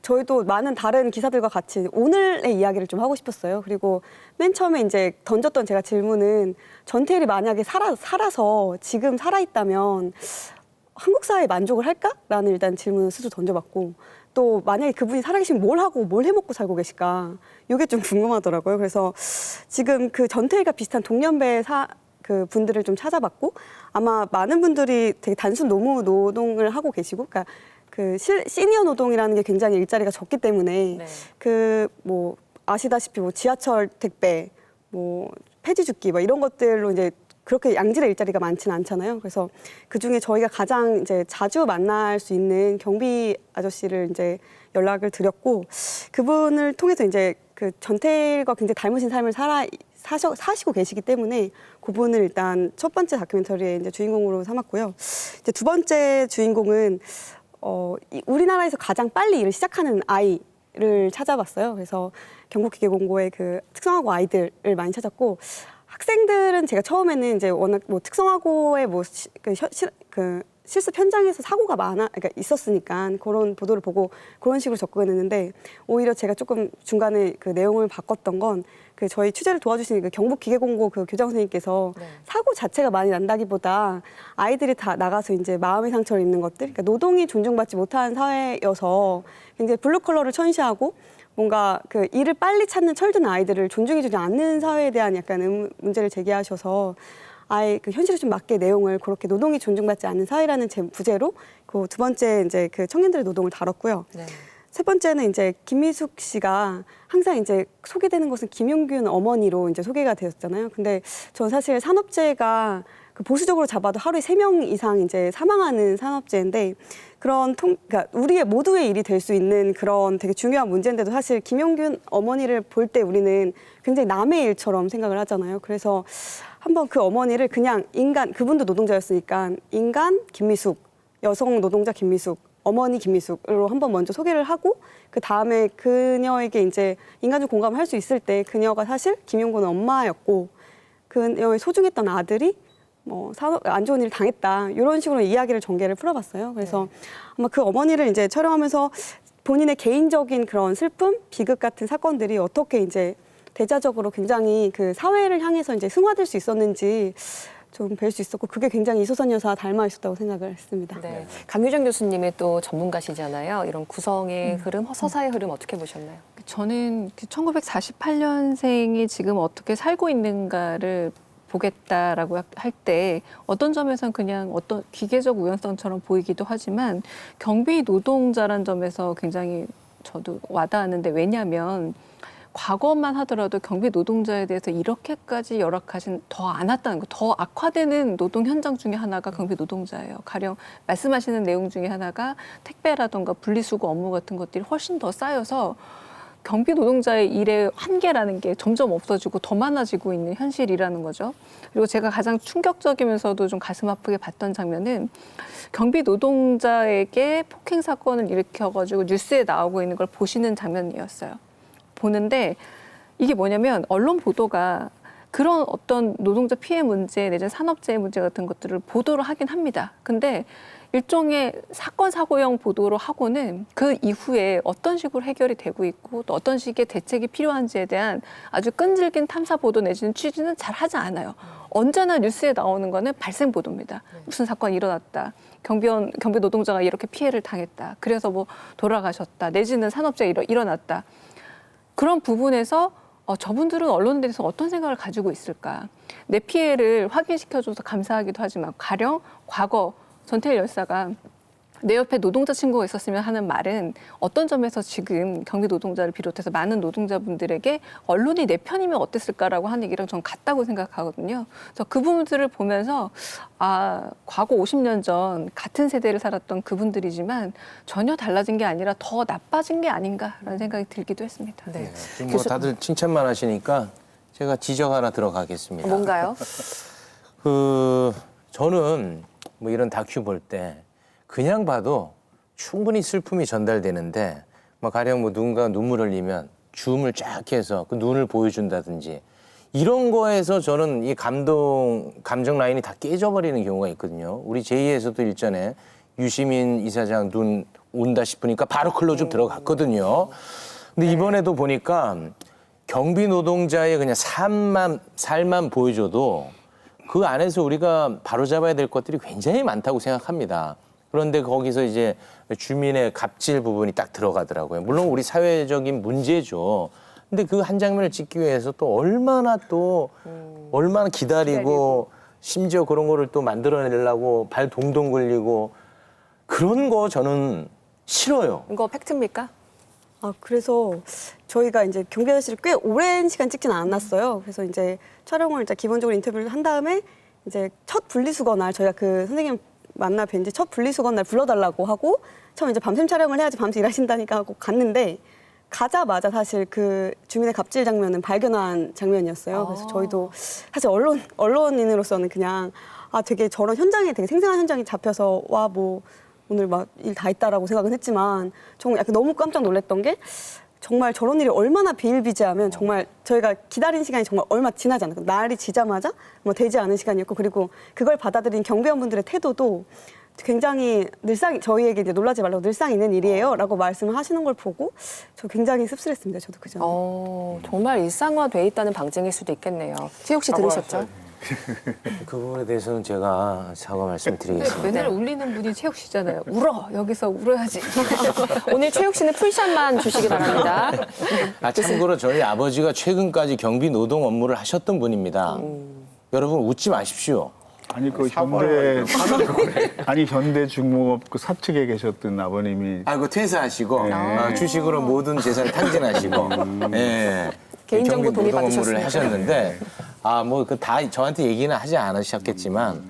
저희도 많은 다른 기사들과 같이 오늘의 이야기를 좀 하고 싶었어요. 그리고 맨 처음에 이제 던졌던 제가 질문은 전태일이 만약에 살아서 지금 살아있다면 한국 사회에 만족을 할까? 라는 일단 질문을 스스로 던져봤고, 또 만약에 그분이 살아계시면 뭘 하고 뭘 해먹고 살고 계실까? 이게 좀 궁금하더라고요. 그래서 지금 그 전태일과 비슷한 동년배 그 분들을 좀 찾아봤고 아마 많은 분들이 되게 단순 노무 노동을 하고 계시고, 그러니까 그 시니어 노동이라는 게 굉장히 일자리가 적기 때문에 그 뭐 아시다시피 뭐 지하철 택배, 뭐 폐지 줍기 뭐 이런 것들로 이제 그렇게 양질의 일자리가 많지는 않잖아요. 그래서 그 중에 저희가 가장 이제 자주 만날 수 있는 경비 아저씨를 이제 연락을 드렸고, 그분을 통해서 이제 그 전태일과 굉장히 닮으신 삶을 사시고 계시기 때문에 그분을 일단 첫 번째 다큐멘터리의 이제 주인공으로 삼았고요. 이제 두 번째 주인공은 우리나라에서 가장 빨리 일을 시작하는 아이를 찾아봤어요. 그래서 경북기계공고의 그 특성화고 아이들을 많이 찾았고, 학생들은 제가 처음에는 이제 워낙 뭐 특성화고의 뭐 그 실습 현장에서 사고가 그러니까 있었으니까 그런 보도를 보고 그런 식으로 접근했는데, 오히려 제가 조금 중간에 그 내용을 바꿨던 건 그 저희 취재를 도와주신 그 경북기계공고 그 교장 선생님께서 사고 자체가 많이 난다기보다 아이들이 다 나가서 이제 마음의 상처를 입는 것들, 그러니까 노동이 존중받지 못하는 사회여서 굉장히 블루 컬러를 천시하고 뭔가 그 일을 빨리 찾는 철든 아이들을 존중해주지 않는 사회에 대한 약간 문제를 제기하셔서 아예 그 현실에 좀 맞게 내용을 그렇게 노동이 존중받지 않는 사회라는 부제로 그 두 번째 이제 그 청년들의 노동을 다뤘고요. 세 번째는 이제 김미숙 씨가 항상 이제 소개되는 것은 김용균 어머니로 이제 소개가 되었잖아요. 근데 전 사실 산업재해가 그 보수적으로 잡아도 하루에 3명 이상 이제 사망하는 산업재해인데, 그러니까 우리의 모두의 일이 될 수 있는 그런 되게 중요한 문제인데도 사실 김용균 어머니를 볼 때 우리는 굉장히 남의 일처럼 생각을 하잖아요. 그래서 한번 그 어머니를 그냥 그분도 노동자였으니까 인간 김미숙, 여성 노동자 김미숙, 어머니 김미숙으로 한번 먼저 소개를 하고, 그 다음에 그녀에게 이제 인간적 공감을 할 수 있을 때 그녀가 사실 김용균 엄마였고 그녀의 소중했던 아들이 뭐 안 좋은 일을 당했다, 이런 식으로 이야기를 전개를 풀어봤어요. 그래서 아마 그 어머니를 이제 촬영하면서 본인의 개인적인 그런 슬픔, 비극 같은 사건들이 어떻게 이제 대자적으로 굉장히 그 사회를 향해서 이제 승화될 수 있었는지 좀 뵐 수 있었고, 그게 굉장히 이소선 여사와 닮아 있었다고 생각을 했습니다. 네. 강유정 교수님의 또 전문가시잖아요. 이런 구성의 흐름, 서사의 흐름 어떻게 보셨나요? 저는 1948년생이 지금 어떻게 살고 있는가를 보겠다라고 할 때 어떤 점에서는 그냥 어떤 기계적 우연성처럼 보이기도 하지만 경비 노동자란 점에서 굉장히 저도 와닿았는데, 왜냐하면 과거만 하더라도 경비 노동자에 대해서 이렇게까지 열악하진 더 않았다는 거, 더 악화되는 노동 현장 중에 하나가 경비 노동자예요. 가령 말씀하시는 내용 중에 하나가 택배라던가 분리수거 업무 같은 것들이 훨씬 더 쌓여서 경비 노동자의 일의 한계라는 게 점점 없어지고 더 많아지고 있는 현실이라는 거죠. 그리고 제가 가장 충격적이면서도 좀 가슴 아프게 봤던 장면은 경비 노동자에게 폭행 사건을 일으켜가지고 뉴스에 나오고 있는 걸 보시는 장면이었어요. 보는데 이게 뭐냐면 언론 보도가 그런 어떤 노동자 피해 문제 내지는 산업재해 문제 같은 것들을 보도를 하긴 합니다. 근데 일종의 사건 사고형 보도로 하고는 그 이후에 어떤 식으로 해결이 되고 있고 또 어떤 식의 대책이 필요한지에 대한 아주 끈질긴 탐사 보도 내지는 취재는 잘 하지 않아요. 언제나 뉴스에 나오는 거는 발생 보도입니다. 무슨 사건이 일어났다. 경비 노동자가 이렇게 피해를 당했다. 그래서 뭐 돌아가셨다. 내지는 산업재해 일어났다. 그런 부분에서 저분들은 언론에 대해서 어떤 생각을 가지고 있을까. 내 피해를 확인시켜줘서 감사하기도 하지만 가령 과거 전태일 열사가 내 옆에 노동자 친구가 있었으면 하는 말은 어떤 점에서 지금 경비 노동자를 비롯해서 많은 노동자분들에게 언론이 내 편이면 어땠을까라고 하는 얘기랑 전 같다고 생각하거든요. 그래서 그 부분들을 보면서 과거 50년 전 같은 세대를 살았던 그분들이지만 전혀 달라진 게 아니라 더 나빠진 게 아닌가라는 생각이 들기도 했습니다. 네. 지금 뭐 다들 칭찬만 하시니까 제가 지적 하나 들어가겠습니다. 뭔가요? 저는 뭐 이런 다큐 볼 때 그냥 봐도 충분히 슬픔이 전달되는데, 뭐 가령 뭐 누군가 눈물을 흘리면 줌을 쫙 해서 그 눈을 보여준다든지 이런 거에서 저는 이 감정 라인이 다 깨져버리는 경우가 있거든요. 우리 제2에서도 일전에 유시민 이사장 눈 온다 싶으니까 바로 클로즈업 들어갔거든요. 근데 이번에도 보니까 경비 노동자의 그냥 삶만 보여줘도 그 안에서 우리가 바로잡아야 될 것들이 굉장히 많다고 생각합니다. 그런데 거기서 이제 주민의 갑질 부분이 딱 들어가더라고요. 물론 우리 사회적인 문제죠. 근데 그 한 장면을 찍기 위해서 또 얼마나 기다리고 심지어 그런 거를 또 만들어내려고 발 동동 굴리고 그런 거 저는 싫어요. 이거 팩트입니까? 아, 그래서 저희가 이제 경비 아저씨를 꽤 오랜 시간 찍진 않았어요. 그래서 이제 촬영을 이제 기본적으로 인터뷰를 한 다음에 이제 첫 분리수거 날 저희가 그 선생님 만나 뵌 지 첫 분리수거 날 불러달라고 하고 처음 이제 밤샘 촬영을 해야지 밤새 일하신다니까 하고 갔는데 가자마자 사실 그 주민의 갑질 장면은 발견한 장면이었어요. 그래서 저희도 사실 언론인으로서는 그냥 아 되게 저런 현장에 되게 생생한 현장이 잡혀서 와 뭐 오늘 막 일 다 했다라고 생각은 했지만 정말 약간 너무 깜짝 놀랐던 게 정말 저런 일이 얼마나 비일비재하면 정말 저희가 기다린 시간이 정말 얼마 지나지 않았고 날이 지자마자 뭐 되지 않은 시간이었고 그리고 그걸 받아들인 경비원분들의 태도도 굉장히 저희에게 이제 놀라지 말라고 늘상 있는 일이에요라고 말씀을 하시는 걸 보고 저 굉장히 씁쓸했습니다. 저도 그전에. 정말 일상화돼 있다는 방증일 수도 있겠네요. 최욱 씨 들으셨죠? 그 부분에 대해서는 제가 사과 말씀드리겠습니다. 맨날 울리는 분이 최욱 씨잖아요. 울어. 여기서 울어야지. 오늘 최욱 씨는 풀샷만 주시기 바랍니다. 참고로 저희 아버지가 최근까지 경비 노동 업무를 하셨던 분입니다. 여러분 웃지 마십시오. 아니 그 현대 중공업 그 사측에 계셨던 아버님이 그 퇴사하시고 주식으로 모든 재산을 탕진하시고 개인정보 경비 동의 노동 업무를 받으셨습니다. 하셨는데 뭐 그 다 저한테 얘기는 하지 않으셨겠지만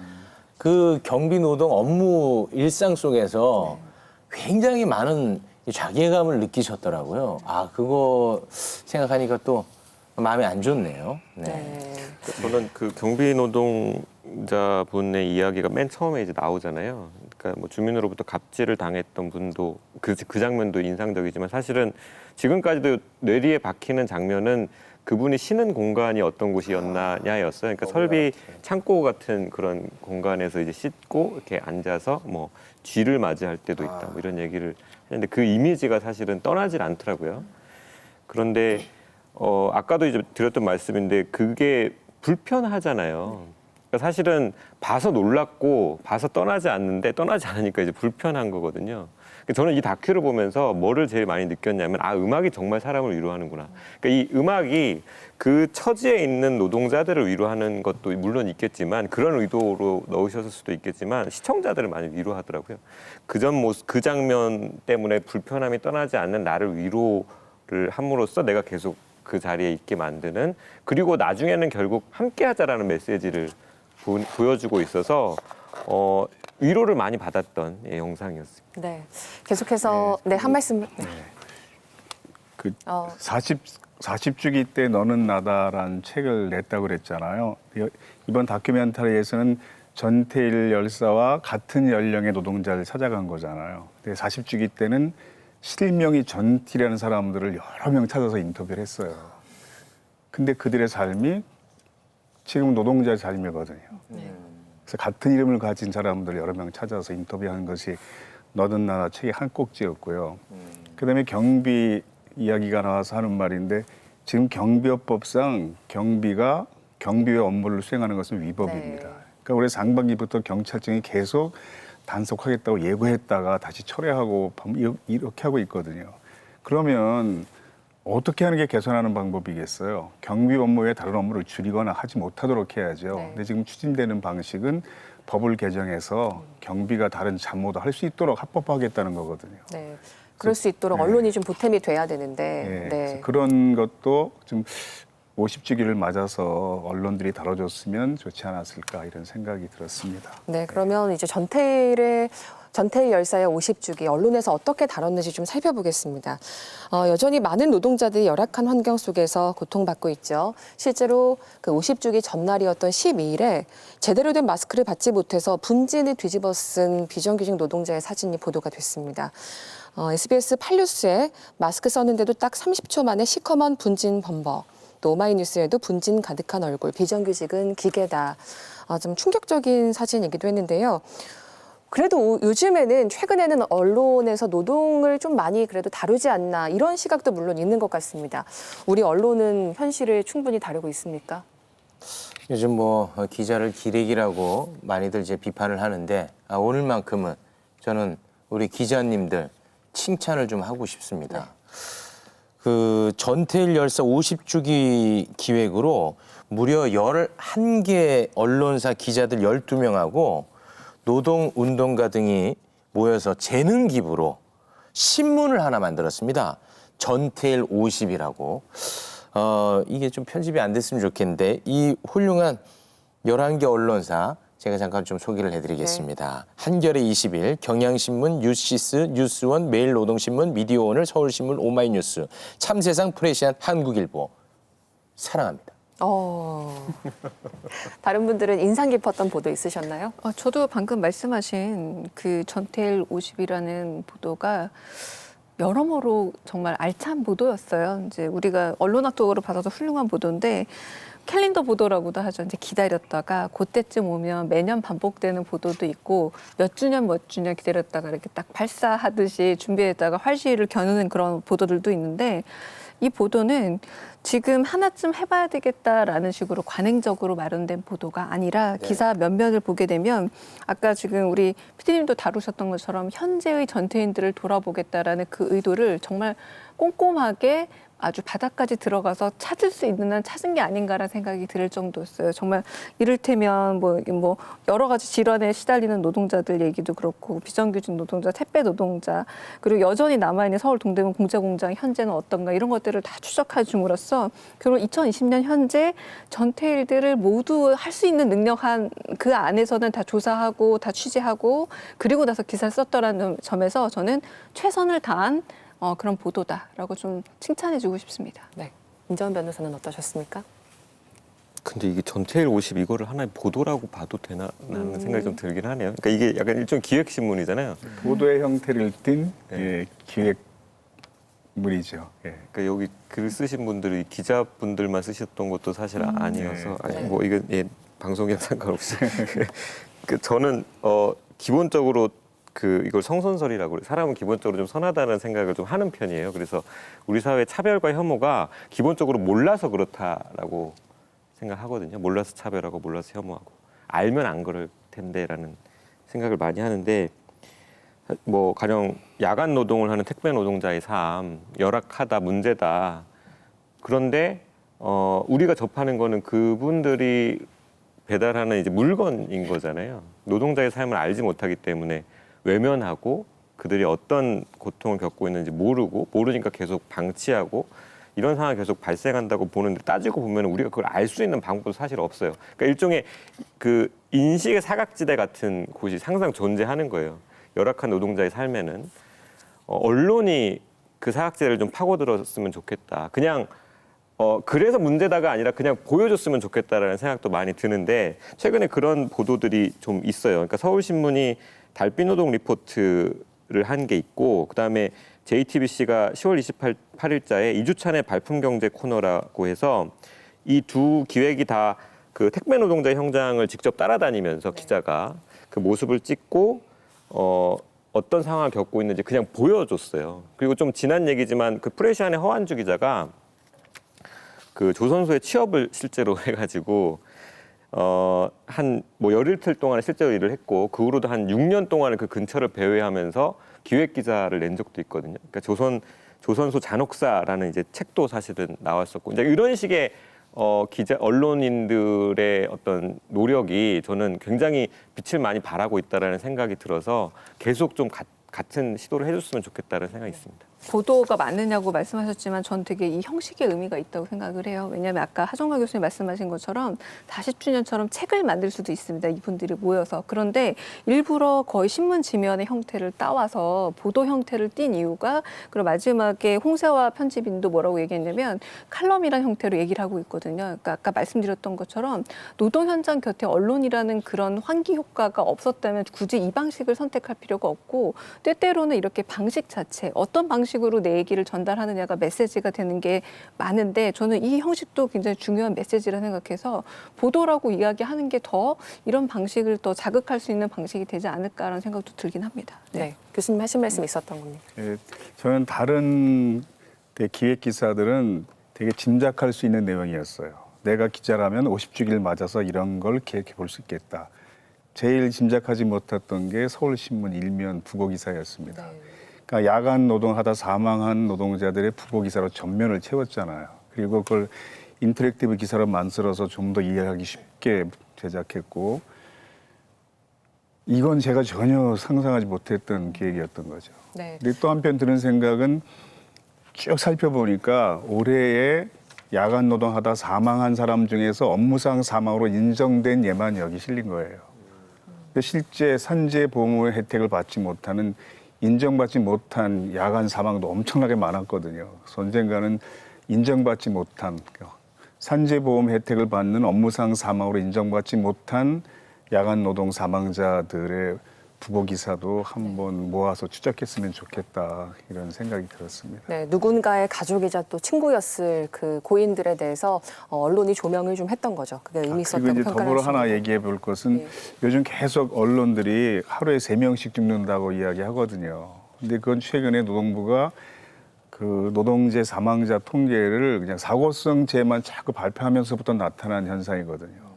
그 경비 노동 업무 일상 속에서 굉장히 많은 자괴감을 느끼셨더라고요. 그거 생각하니까 또 마음이 안 좋네요. 저는 그 경비 노동자분의 이야기가 맨 처음에 이제 나오잖아요. 그러니까 뭐 주민으로부터 갑질을 당했던 분도 그 장면도 인상적이지만 사실은 지금까지도 뇌리에 박히는 장면은 그분이 쉬는 공간이 어떤 곳이었나냐였어요. 그러니까 설비 창고 같은 그런 공간에서 이제 씻고 이렇게 앉아서 뭐 쥐를 맞이할 때도 있다. 뭐 이런 얘기를 했는데 그 이미지가 사실은 떠나질 않더라고요. 그런데 아까도 이제 드렸던 말씀인데 그게 불편하잖아요. 그러니까 사실은 봐서 놀랐고 봐서 떠나지 않는데 떠나지 않으니까 이제 불편한 거거든요. 저는 이 다큐를 보면서 뭐를 제일 많이 느꼈냐면 음악이 정말 사람을 위로하는구나. 그러니까 이 음악이 그 처지에 있는 노동자들을 위로하는 것도 물론 있겠지만 그런 의도로 넣으셨을 수도 있겠지만 시청자들을 많이 위로하더라고요. 그 장면 때문에 불편함이 떠나지 않는 나를 위로를 함으로써 내가 계속 그 자리에 있게 만드는 그리고 나중에는 결국 함께하자라는 메시지를 보여주고 있어서 위로를 많이 받았던 영상이었습니다. 네, 계속해서 한 말씀. 그 40주기 때 너는 나다라는 책을 냈다고 그랬잖아요. 이번 다큐멘터리에서는 전태일 열사와 같은 연령의 노동자를 찾아간 거잖아요. 근데 40주기 때는 실명이 전태일이라는 사람들을 여러 명 찾아서 인터뷰를 했어요. 근데 그들의 삶이 지금 노동자의 삶이거든요. 그래서 같은 이름을 가진 사람들 여러 명 찾아서 인터뷰하는 것이 너는 나다 책의 한 꼭지였고요. 그다음에 경비 이야기가 나와서 하는 말인데 지금 경비업법상 경비의 업무를 수행하는 것은 위법입니다. 그러니까 올해 상반기부터 경찰청이 계속 단속하겠다고 예고했다가 다시 철회하고 이렇게 하고 있거든요. 그러면 어떻게 하는 게 개선하는 방법이겠어요? 경비 업무 외에 다른 업무를 줄이거나 하지 못하도록 해야죠. 근데 지금 추진되는 방식은 법을 개정해서 경비가 다른 잡무도 할 수 있도록 합법화하겠다는 거거든요. 네, 그럴 수 있도록 언론이 좀 보탬이 돼야 되는데. 그래서 그런 것도 좀 50주기를 맞아서 언론들이 다뤄줬으면 좋지 않았을까 이런 생각이 들었습니다. 네, 그러면 이제 전태일 열사의 50주기 언론에서 어떻게 다뤘는지 좀 살펴보겠습니다. 여전히 많은 노동자들이 열악한 환경 속에서 고통받고 있죠. 실제로 그 50주기 전날이었던 12일에 제대로 된 마스크를 받지 못해서 분진을 뒤집어 쓴 비정규직 노동자의 사진이 보도가 됐습니다. SBS 8뉴스에 마스크 썼는데도 딱 30초 만에 시커먼 분진 범벅. 또 오마이뉴스에도 분진 가득한 얼굴, 비정규직은 기계다. 좀 충격적인 사진이기도 했는데요. 그래도 요즘에는 최근에는 언론에서 노동을 좀 많이 그래도 다루지 않나 이런 시각도 물론 있는 것 같습니다. 우리 언론은 현실을 충분히 다루고 있습니까? 요즘 뭐 기자를 기레기라고 많이들 이제 비판을 하는데 오늘만큼은 저는 우리 기자님들 칭찬을 좀 하고 싶습니다. 그 전태일 열사 50주기 기획으로 무려 11개 언론사 기자들 12명하고 노동운동가 등이 모여서 재능 기부로 신문을 하나 만들었습니다. 전태일 50이라고. 이게 좀 편집이 안 됐으면 좋겠는데 이 훌륭한 11개 언론사 제가 잠깐 좀 소개를 해드리겠습니다. 한겨레 20일, 경향신문, 뉴시스, 뉴스원, 매일노동신문, 미디어오늘, 서울신문, 오마이뉴스, 참세상, 프레시안, 한국일보. 사랑합니다. 다른 분들은 인상 깊었던 보도 있으셨나요? 저도 방금 말씀하신 그 전태일 50이라는 보도가 여러모로 정말 알찬 보도였어요. 이제 우리가 언론학적으로 받아서 훌륭한 보도인데 캘린더 보도라고도 하죠. 이제 기다렸다가 그때쯤 오면 매년 반복되는 보도도 있고 몇 주년 기다렸다가 이렇게 딱 발사하듯이 준비했다가 활시위를 겨누는 그런 보도들도 있는데 이 보도는 지금 하나쯤 해봐야 되겠다라는 식으로 관행적으로 마련된 보도가 아니라 기사 몇몇을 보게 되면 아까 지금 우리 PD님도 다루셨던 것처럼 현재의 전태인들을 돌아보겠다라는 그 의도를 정말 꼼꼼하게 아주 바닥까지 들어가서 찾을 수 있는 한 찾은 게 아닌가라는 생각이 들 정도였어요. 정말 이를테면 뭐 여러 가지 질환에 시달리는 노동자들 얘기도 그렇고 비정규직 노동자, 택배 노동자 그리고 여전히 남아있는 서울 동대문 공제공장 현재는 어떤가 이런 것들을 다 추적해 줌으로써 결국 2020년 현재 전태일들을 모두 할 수 있는 능력한 그 안에서는 다 조사하고 다 취재하고 그리고 나서 기사를 썼더라는 점에서 저는 최선을 다한 그런 보도다라고 좀 칭찬해주고 싶습니다. 네, 임정은 변호사는 어떠셨습니까? 근데 이게 전태일 50 이거를 하나의 보도라고 봐도 되나라는 생각이 좀 들긴 하네요. 그러니까 이게 약간 일종 기획신문이잖아요. 보도의 형태를 띤 기획물이죠. 그러니까 여기 글 쓰신 분들이 기자분들만 쓰셨던 것도 사실 아니어서 뭐 이건 방송이랑 상관없이 저는 기본적으로 이걸 성선설이라고 그래요. 사람은 기본적으로 좀 선하다는 생각을 좀 하는 편이에요. 그래서 우리 사회의 차별과 혐오가 기본적으로 몰라서 그렇다라고 생각하거든요. 몰라서 차별하고 몰라서 혐오하고 알면 안 그럴 텐데라는 생각을 많이 하는데 뭐 가령 야간 노동을 하는 택배 노동자의 삶 열악하다 문제다. 그런데 우리가 접하는 거는 그분들이 배달하는 이제 물건인 거잖아요. 노동자의 삶을 알지 못하기 때문에 외면하고 그들이 어떤 고통을 겪고 있는지 모르니까 계속 방치하고 이런 상황이 계속 발생한다고 보는데 따지고 보면 우리가 그걸 알 수 있는 방법도 사실 없어요. 그러니까 일종의 그 인식의 사각지대 같은 곳이 항상 존재하는 거예요. 열악한 노동자의 삶에는 언론이 그 사각지대를 좀 파고들었으면 좋겠다. 그냥 그래서 문제다가 아니라 그냥 보여줬으면 좋겠다라는 생각도 많이 드는데 최근에 그런 보도들이 좀 있어요. 그러니까 서울신문이 달빛노동 리포트를 한 게 있고 그다음에 JTBC가 10월 28일자에 이주찬의 발품경제 코너라고 해서 이 두 기획이 다 그 택배 노동자 현장을 직접 따라다니면서 기자가 그 모습을 찍고 어떤 상황을 겪고 있는지 그냥 보여줬어요. 그리고 좀 지난 얘기지만 그 프레시안의 허한주 기자가 그 조선소에 취업을 실제로 해가지고 한 뭐 열흘 동안 실제로 일을 했고 그 후로도 한 6년 동안을 그 근처를 배회하면서 기획 기사를 낸 적도 있거든요. 그러니까 조선소 잔혹사라는 이제 책도 사실은 나왔었고 이제 이런 식의 언론인들의 어떤 노력이 저는 굉장히 빛을 많이 발하고 있다라는 생각이 들어서 계속 좀 같은 시도를 해줬으면 좋겠다는 생각이 있습니다. 보도가 많으냐고 말씀하셨지만 전 되게 이 형식의 의미가 있다고 생각을 해요. 왜냐하면 아까 하정마 교수님 말씀하신 것처럼 40주년처럼 책을 만들 수도 있습니다. 이분들이 모여서. 그런데 일부러 거의 신문 지면의 형태를 따와서 보도 형태를 띈 이유가 그리고 마지막에 홍세화 편집인도 뭐라고 얘기했냐면 칼럼이라는 형태로 얘기를 하고 있거든요. 그러니까 아까 말씀드렸던 것처럼 노동 현장 곁에 언론이라는 그런 환기 효과가 없었다면 굳이 이 방식을 선택할 필요가 없고 때때로는 이렇게 방식 자체 어떤 방식으로 내 얘기를 전달하느냐가 메시지가 되는 게 많은데 저는 이 형식도 굉장히 중요한 메시지라 생각해서 보도라고 이야기하는 게 더 이런 방식을 더 자극할 수 있는 방식이 되지 않을까라는 생각도 들긴 합니다. 네. 교수님 하신 말씀 있었던 겁니다. 저는 다른 기획 기사들은 되게 짐작할 수 있는 내용이었어요. 내가 기자라면 50주기를 맞아서 이런 걸 기획해 볼 수 있겠다. 제일 짐작하지 못했던 게 서울신문 일면 부고기사였습니다. 그러니까 야간 노동하다 사망한 노동자들의 부고기사로 전면을 채웠잖아요. 그리고 그걸 인터랙티브 기사로 만들어서 좀 더 이해하기 쉽게 제작했고, 이건 제가 전혀 상상하지 못했던 계획이었던 거죠. 네. 근데 또 한편 드는 생각은 쭉 살펴보니까 올해에 야간 노동하다 사망한 사람 중에서 업무상 사망으로 인정된 예만 여기 실린 거예요. 근데 실제 산재 보험의 혜택을 받지 못하는, 인정받지 못한 야간 사망도 엄청나게 많았거든요. 언젠가는 인정받지 못한, 산재 보험 혜택을 받는 업무상 사망으로 인정받지 못한 야간 노동 사망자들의 부고 기사도 한번 모아서 추적했으면 좋겠다, 이런 생각이 들었습니다. 네, 누군가의 가족이자 또 친구였을 그 고인들에 대해서 언론이 조명을 좀 했던 거죠. 그게 의미 있었다고 그리고 이제 평가를 더불어 하십니다. 하나 얘기해 볼 것은 요즘 계속 언론들이 하루에 3명씩 죽는다고 이야기하거든요. 근데 그건 최근에 노동부가 그 노동재 사망자 통계를 그냥 사고성재만 자꾸 발표하면서부터 나타난 현상이거든요.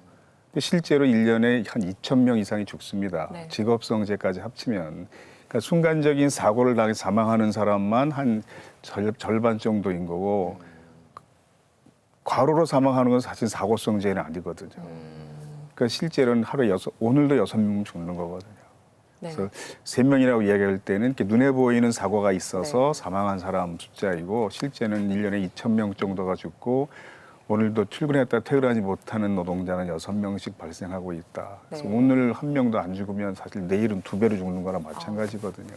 근데 실제로 1년에 한 2,000명 이상이 죽습니다. 네. 직업성재까지 합치면. 그러니까 순간적인 사고를 당해 사망하는 사람만 한 절반 정도인 거고, 과로로 사망하는 건 사실 사고성재는 아니거든요. 그러니까 실제로는 하루에 오늘도 6명 죽는 거거든요. 네. 그래서 3명이라고 이야기할 때는 이렇게 눈에 보이는 사고가 있어서 사망한 사람 숫자이고, 실제는 1년에 2,000명 정도가 죽고, 오늘도 출근했다 퇴근하지 못하는 노동자는 6명씩 발생하고 있다. 그래서 오늘 1명도 안 죽으면 사실 내일은 2배로 죽는 거랑 마찬가지거든요.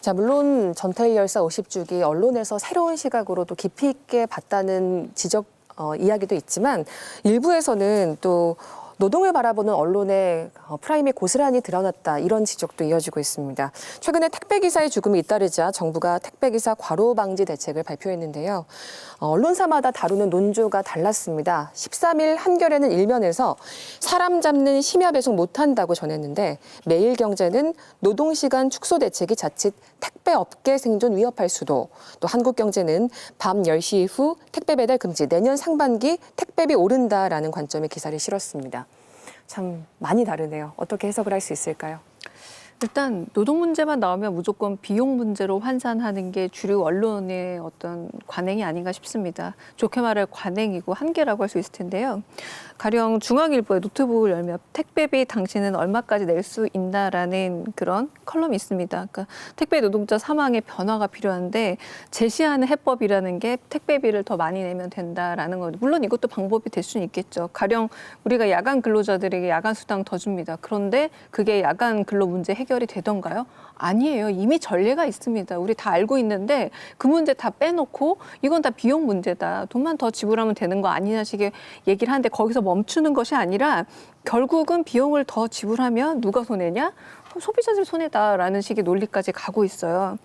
자, 물론 전태일 열사 50주기 언론에서 새로운 시각으로 또 깊이 있게 봤다는 지적 이야기도 있지만, 일부에서는 또 노동을 바라보는 언론의 프라임이 고스란히 드러났다, 이런 지적도 이어지고 있습니다. 최근에 택배기사의 죽음이 잇따르자 정부가 택배기사 과로 방지 대책을 발표했는데요. 언론사마다 다루는 논조가 달랐습니다. 13일 한겨레는 일면에서 사람 잡는 심야 배송 못한다고 전했는데, 매일경제는 노동시간 축소 대책이 자칫 택배업계 생존 위협할 수도, 또 한국경제는 밤 10시 이후 택배 배달 금지, 내년 상반기 택배비 오른다라는 관점의 기사를 실었습니다. 참 많이 다르네요. 어떻게 해석을 할 수 있을까요? 일단 노동 문제만 나오면 무조건 비용 문제로 환산하는 게 주류 언론의 어떤 관행이 아닌가 싶습니다. 좋게 말해 관행이고 한계라고 할 수 있을 텐데요. 가령 중앙일보의 노트북을 열면 택배비 당신은 얼마까지 낼 수 있나라는 그런 컬럼이 있습니다. 그러니까 택배 노동자 사망에 변화가 필요한데 제시하는 해법이라는 게 택배비를 더 많이 내면 된다라는 거. 물론 이것도 방법이 될 수는 있겠죠. 가령 우리가 야간 근로자들에게 야간 수당 더 줍니다. 그런데 그게 야간 근로 문제 해결이 되던가요? 아니에요. 이미 전례가 있습니다. 우리 다 알고 있는데 그 문제 다 빼놓고 이건 다 비용 문제다. 돈만 더 지불하면 되는 거 아니냐 식의 얘기를 하는데, 거기서 멈추는 것이 아니라 결국은 비용을 더 지불하면 누가 손해냐? 소비자들 손해다라는 식의 논리까지 가고 있어요.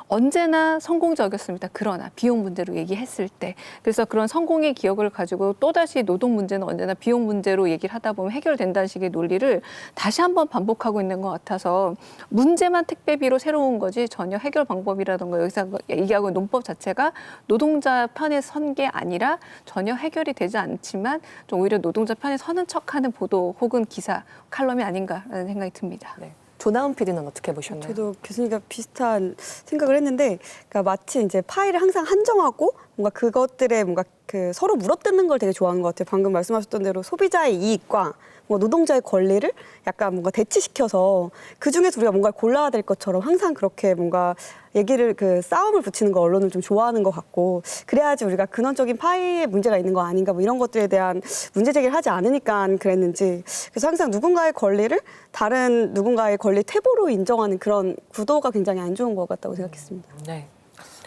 언제나 성공적이었습니다. 그러나 비용 문제로 얘기했을 때. 그래서 그런 성공의 기억을 가지고 또다시 노동 문제는 언제나 비용 문제로 얘기를 하다 보면 해결된다는 식의 논리를 다시 한번 반복하고 있는 것 같아서, 문제만 택배비로 새로운 거지 전혀 해결 방법이라던가 여기서 얘기하고 있는 논법 자체가 노동자 편에 선 게 아니라 전혀 해결이 되지 않지만 좀 오히려 노동자 편에 서는 척하는 보도 혹은 기사, 칼럼이 아닌가라는 생각이 듭니다. 조나은 PD는 어떻게 보셨나요? 저도 교수님과 비슷한 생각을 했는데, 그러니까 마치 이제 파일을 항상 한정하고 뭔가 그것들에 뭔가 그 서로 물어뜯는 걸 되게 좋아하는 것 같아요. 방금 말씀하셨던 대로 소비자의 이익과 뭐 노동자의 권리를 약간 뭔가 대치시켜서 그 중에서 우리가 뭔가를 골라야 될 것처럼 항상 그렇게 뭔가 얘기를 그 싸움을 붙이는 거 언론은 좀 좋아하는 것 같고, 그래야지 우리가 근원적인 파이에 문제가 있는 거 아닌가 뭐 이런 것들에 대한 문제 제기를 하지 않으니까 그랬는지, 그래서 항상 누군가의 권리를 다른 누군가의 권리 태보로 인정하는 그런 구도가 굉장히 안 좋은 것 같다고 생각했습니다. 네.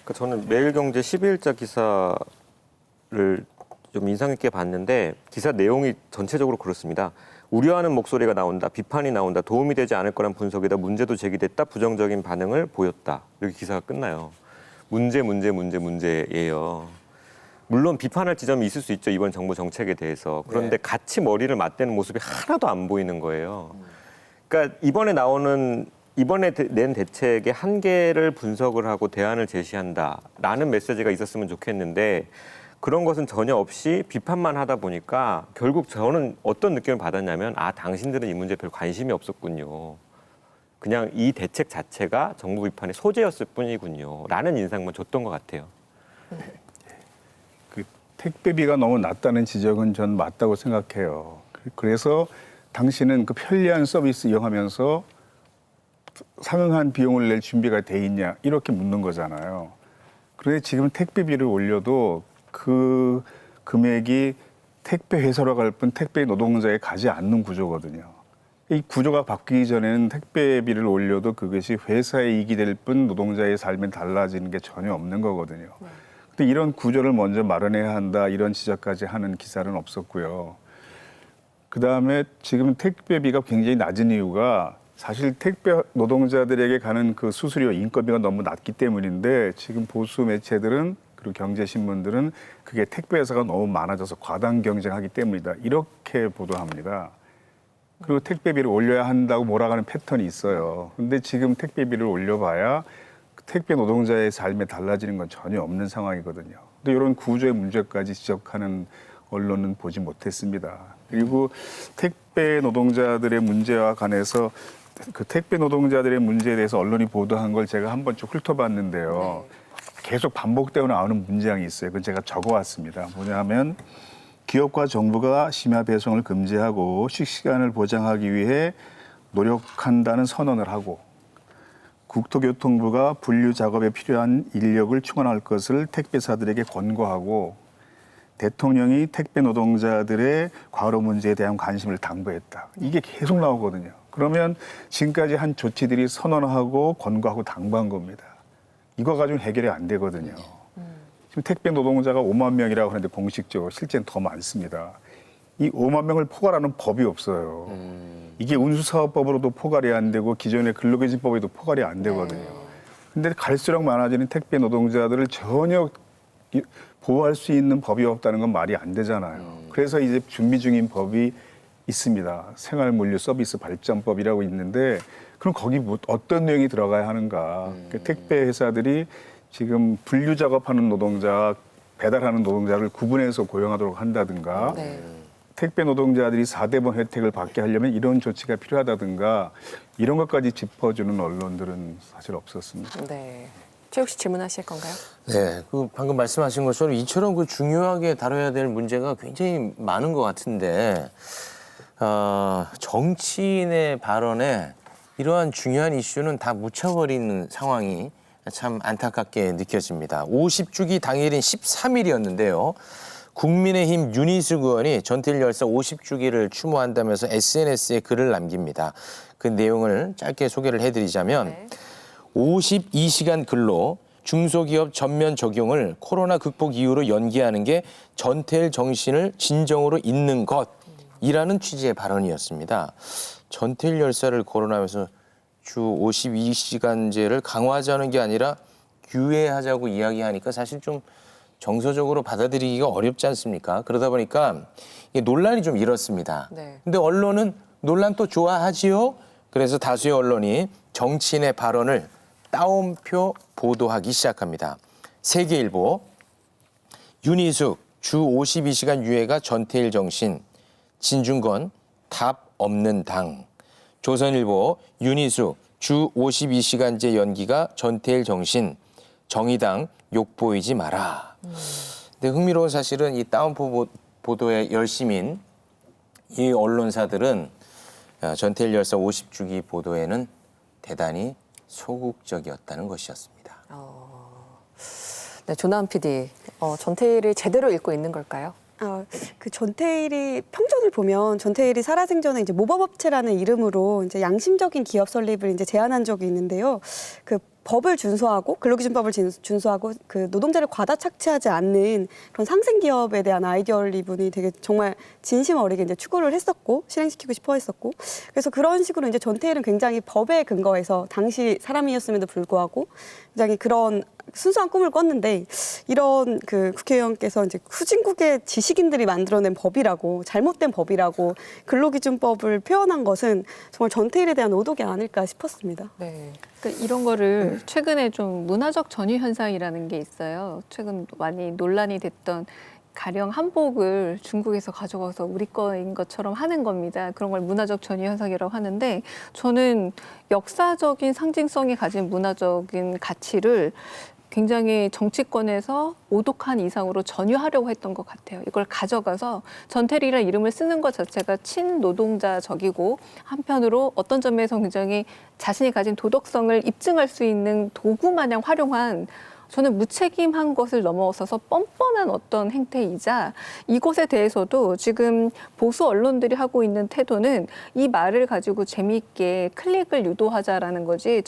그러니까 저는 매일경제 12일자 기사를 좀 인상 깊게 봤는데, 기사 내용이 전체적으로 그렇습니다. 우려하는 목소리가 나온다, 비판이 나온다, 도움이 되지 않을 거란 분석이다, 문제도 제기됐다, 부정적인 반응을 보였다. 이렇게 기사가 끝나요. 문제예요. 물론 비판할 지점이 있을 수 있죠, 이번 정부 정책에 대해서. 그런데 같이 머리를 맞대는 모습이 하나도 안 보이는 거예요. 그러니까 이번에 낸 대책의 한계를 분석을 하고 대안을 제시한다라는 메시지가 있었으면 좋겠는데, 그런 것은 전혀 없이 비판만 하다 보니까 결국 저는 어떤 느낌을 받았냐면 아 당신들은 이 문제에 별 관심이 없었군요. 그냥 이 대책 자체가 정부 비판의 소재였을 뿐이군요. 라는 인상만 줬던 것 같아요. 그 택배비가 너무 낮다는 지적은 전 맞다고 생각해요. 그래서 당신은 그 편리한 서비스 이용하면서 상응한 비용을 낼 준비가 돼 있냐 이렇게 묻는 거잖아요. 그런데 지금 택배비를 올려도 그 금액이 택배 회사로 갈 뿐 택배 노동자에 가지 않는 구조거든요. 이 구조가 바뀌기 전에는 택배비를 올려도 그것이 회사의 이익이 될 뿐 노동자의 삶에 달라지는 게 전혀 없는 거거든요. 근데 이런 구조를 먼저 마련해야 한다 이런 지적까지 하는 기사는 없었고요. 그다음에 지금 택배비가 굉장히 낮은 이유가 사실 택배 노동자들에게 가는 그 수수료 인건비가 너무 낮기 때문인데 지금 보수 매체들은 그리고 경제신문들은 그게 택배 회사가 너무 많아져서 과당 경쟁하기 때문이다 이렇게 보도합니다. 그리고 택배비를 올려야 한다고 몰아가는 패턴이 있어요. 근데 지금 택배비를 올려봐야 택배 노동자의 삶에 달라지는 건 전혀 없는 상황이거든요. 근데 이런 구조의 문제까지 지적하는 언론은 보지 못했습니다. 그리고 택배 노동자들의 문제와 관해서 그 택배 노동자들의 문제에 대해서 언론이 보도한 걸 제가 한 번씩 훑어봤는데요. 계속 반복되어 나오는 문장이 있어요. 그건 제가 적어왔습니다. 뭐냐면 기업과 정부가 심야 배송을 금지하고 식시간을 보장하기 위해 노력한다는 선언을 하고 국토교통부가 분류 작업에 필요한 인력을 충원할 것을 택배사들에게 권고하고 대통령이 택배 노동자들의 과로 문제에 대한 관심을 당부했다. 이게 계속 나오거든요. 그러면 지금까지 한 조치들이 선언하고 권고하고 당부한 겁니다. 이거 가지고는 해결이 안 되거든요. 지금 택배 노동자가 5만 명이라고 하는데 공식적으로 실제는 더 많습니다. 이 5만 명을 포괄하는 법이 없어요. 이게 운수사업법으로도 포괄이 안 되고 기존의 근로기준법에도 포괄이 안 되거든요. 근데 갈수록 많아지는 택배 노동자들을 전혀 보호할 수 있는 법이 없다는 건 말이 안 되잖아요. 그래서 이제 준비 중인 법이 있습니다. 생활물류 서비스 발전법이라고 있는데 그럼 거기 어떤 내용이 들어가야 하는가. 그러니까 택배 회사들이 지금 분류 작업하는 노동자, 배달하는 노동자를 구분해서 고용하도록 한다든가 택배 노동자들이 4대본 혜택을 받게 하려면 이런 조치가 필요하다든가 이런 것까지 짚어주는 언론들은 사실 없었습니다. 네. 최욱 씨 질문하실 건가요? 네, 그 방금 말씀하신 것처럼 이처럼 그 중요하게 다뤄야 될 문제가 굉장히 많은 것 같은데 정치인의 발언에 이러한 중요한 이슈는 다 묻혀버리는 상황이 참 안타깝게 느껴집니다. 50주기 당일인 13일이었는데요. 국민의힘 윤희숙 의원이 전태일 열사 50주기를 추모한다면서 SNS에 글을 남깁니다. 그 내용을 짧게 소개를 해드리자면 52시간 근로 중소기업 전면 적용을 코로나 극복 이후로 연기하는 게 전태일 정신을 진정으로 잇는 것이라는 취지의 발언이었습니다. 전태일 열사를 거론하면서 주 52시간제를 강화하자는 게 아니라 유예하자고 이야기하니까 사실 좀 정서적으로 받아들이기가 어렵지 않습니까? 그러다 보니까 이게 논란이 좀 일었습니다. 근데 언론은 논란 또 좋아하지요? 그래서 다수의 언론이 정치인의 발언을 따옴표 보도하기 시작합니다. 세계일보, 윤희숙 주 52시간 유예가 전태일 정신, 진중권 답 없는 당. 조선일보, 윤희숙 주 52시간제 연기가 전태일 정신, 정의당 욕 보이지 마라. 근데 흥미로운 사실은 이 따옴표 보도에 열심인 이 언론사들은 전태일 열사 50주기 보도에는 대단히 소극적이었다는 것이었습니다. 네, 조나은 PD, 전태일을 제대로 읽고 있는 걸까요? 그 전태일이 평전을 보면 전태일이 살아생전에 이제 모범업체라는 이름으로 이제 양심적인 기업 설립을 이제 제안한 적이 있는데요. 그 법을 준수하고 근로기준법을 준수하고 그 노동자를 과다 착취하지 않는 그런 상생 기업에 대한 아이디어를 되게 정말 진심 어리게 이제 추구를 했었고 실행시키고 싶어 했었고 그래서 그런 식으로 이제 전태일은 굉장히 법에 근거해서 당시 사람이었음에도 불구하고 굉장히 그런 순수한 꿈을 꿨는데 이런 그 국회의원께서 이제 후진국의 지식인들이 만들어낸 법이라고 잘못된 법이라고 근로기준법을 표현한 것은 정말 전태일에 대한 오독이 아닐까 싶었습니다. 네. 그러니까 이런 거를 최근에 좀 문화적 전유 현상이라는 게 있어요. 최근 많이 논란이 됐던 가령 한복을 중국에서 가져가서 우리 거인 것처럼 하는 겁니다. 그런 걸 문화적 전유 현상이라고 하는데 저는 역사적인 상징성이 가진 문화적인 가치를 굉장히 정치권에서 오독한 이상으로 전유하려고 했던 것 같아요. 이걸 가져가서 전태일이라는 이름을 쓰는 것 자체가 친노동자적이고 한편으로 어떤 점에서 굉장히 자신이 가진 도덕성을 입증할 수 있는 도구 마냥 활용한 저는 무책임한 것을 넘어서서 뻔뻔한 어떤 행태이자 이것에 대해서도 지금 보수 언론들이 하고 있는 태도는 이 말을 가지고 재미있게 클릭을 유도하자라는 거지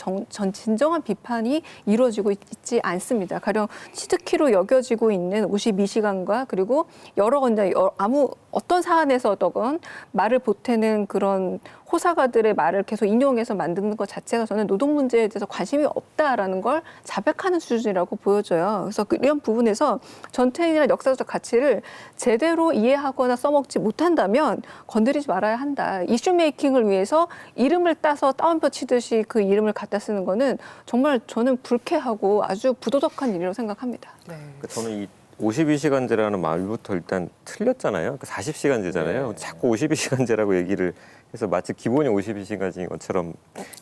진정한 비판이 이루어지고 있지 않습니다. 가령 치트키로 여겨지고 있는 52시간과 그리고 여러 건데 아무 어떤 사안에서든 말을 보태는 그런 호사가들의 말을 계속 인용해서 만드는 것 자체가 저는 노동 문제에 대해서 관심이 없다라는 걸 자백하는 수준이라고 보여져요. 그래서 이런 부분에서 전태일이나 역사적 가치를 제대로 이해하거나 써먹지 못한다면 건드리지 말아야 한다. 이슈 메이킹을 위해서 이름을 따서 따옴표 치듯이 그 이름을 갖다 쓰는 거는 정말 저는 불쾌하고 아주 부도덕한 일이라고 생각합니다. 저는 이 52시간제라는 말부터 일단 틀렸잖아요. 40시간제잖아요. 자꾸 52시간제라고 얘기를 해서 마치 기본이 52시간인 것처럼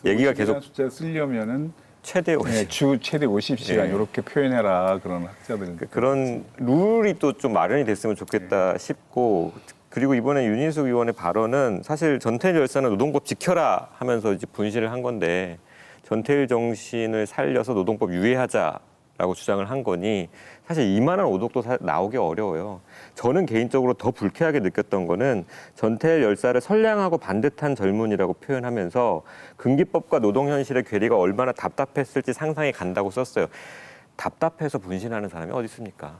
얘기가 계속 숫자 쓰려면은 최대 50. 주 최대 50시간 이렇게 표현해라 그런 학자들. 그런 룰이 또 좀 마련이 됐으면 좋겠다 싶고 그리고 이번에 윤희숙 의원의 발언은 사실 전태일 열사는 노동법 지켜라 하면서 이제 분실을 한 건데 전태일 정신을 살려서 노동법 유예하자라고 주장을 한 거니 사실 이만한 오독도 나오기 어려워요. 저는 개인적으로 더 불쾌하게 느꼈던 거는 전태일 열사를 선량하고 반듯한 젊은이라고 표현하면서 금기법과 노동 현실의 괴리가 얼마나 답답했을지 상상이 간다고 썼어요. 답답해서 분신하는 사람이 어디 있습니까?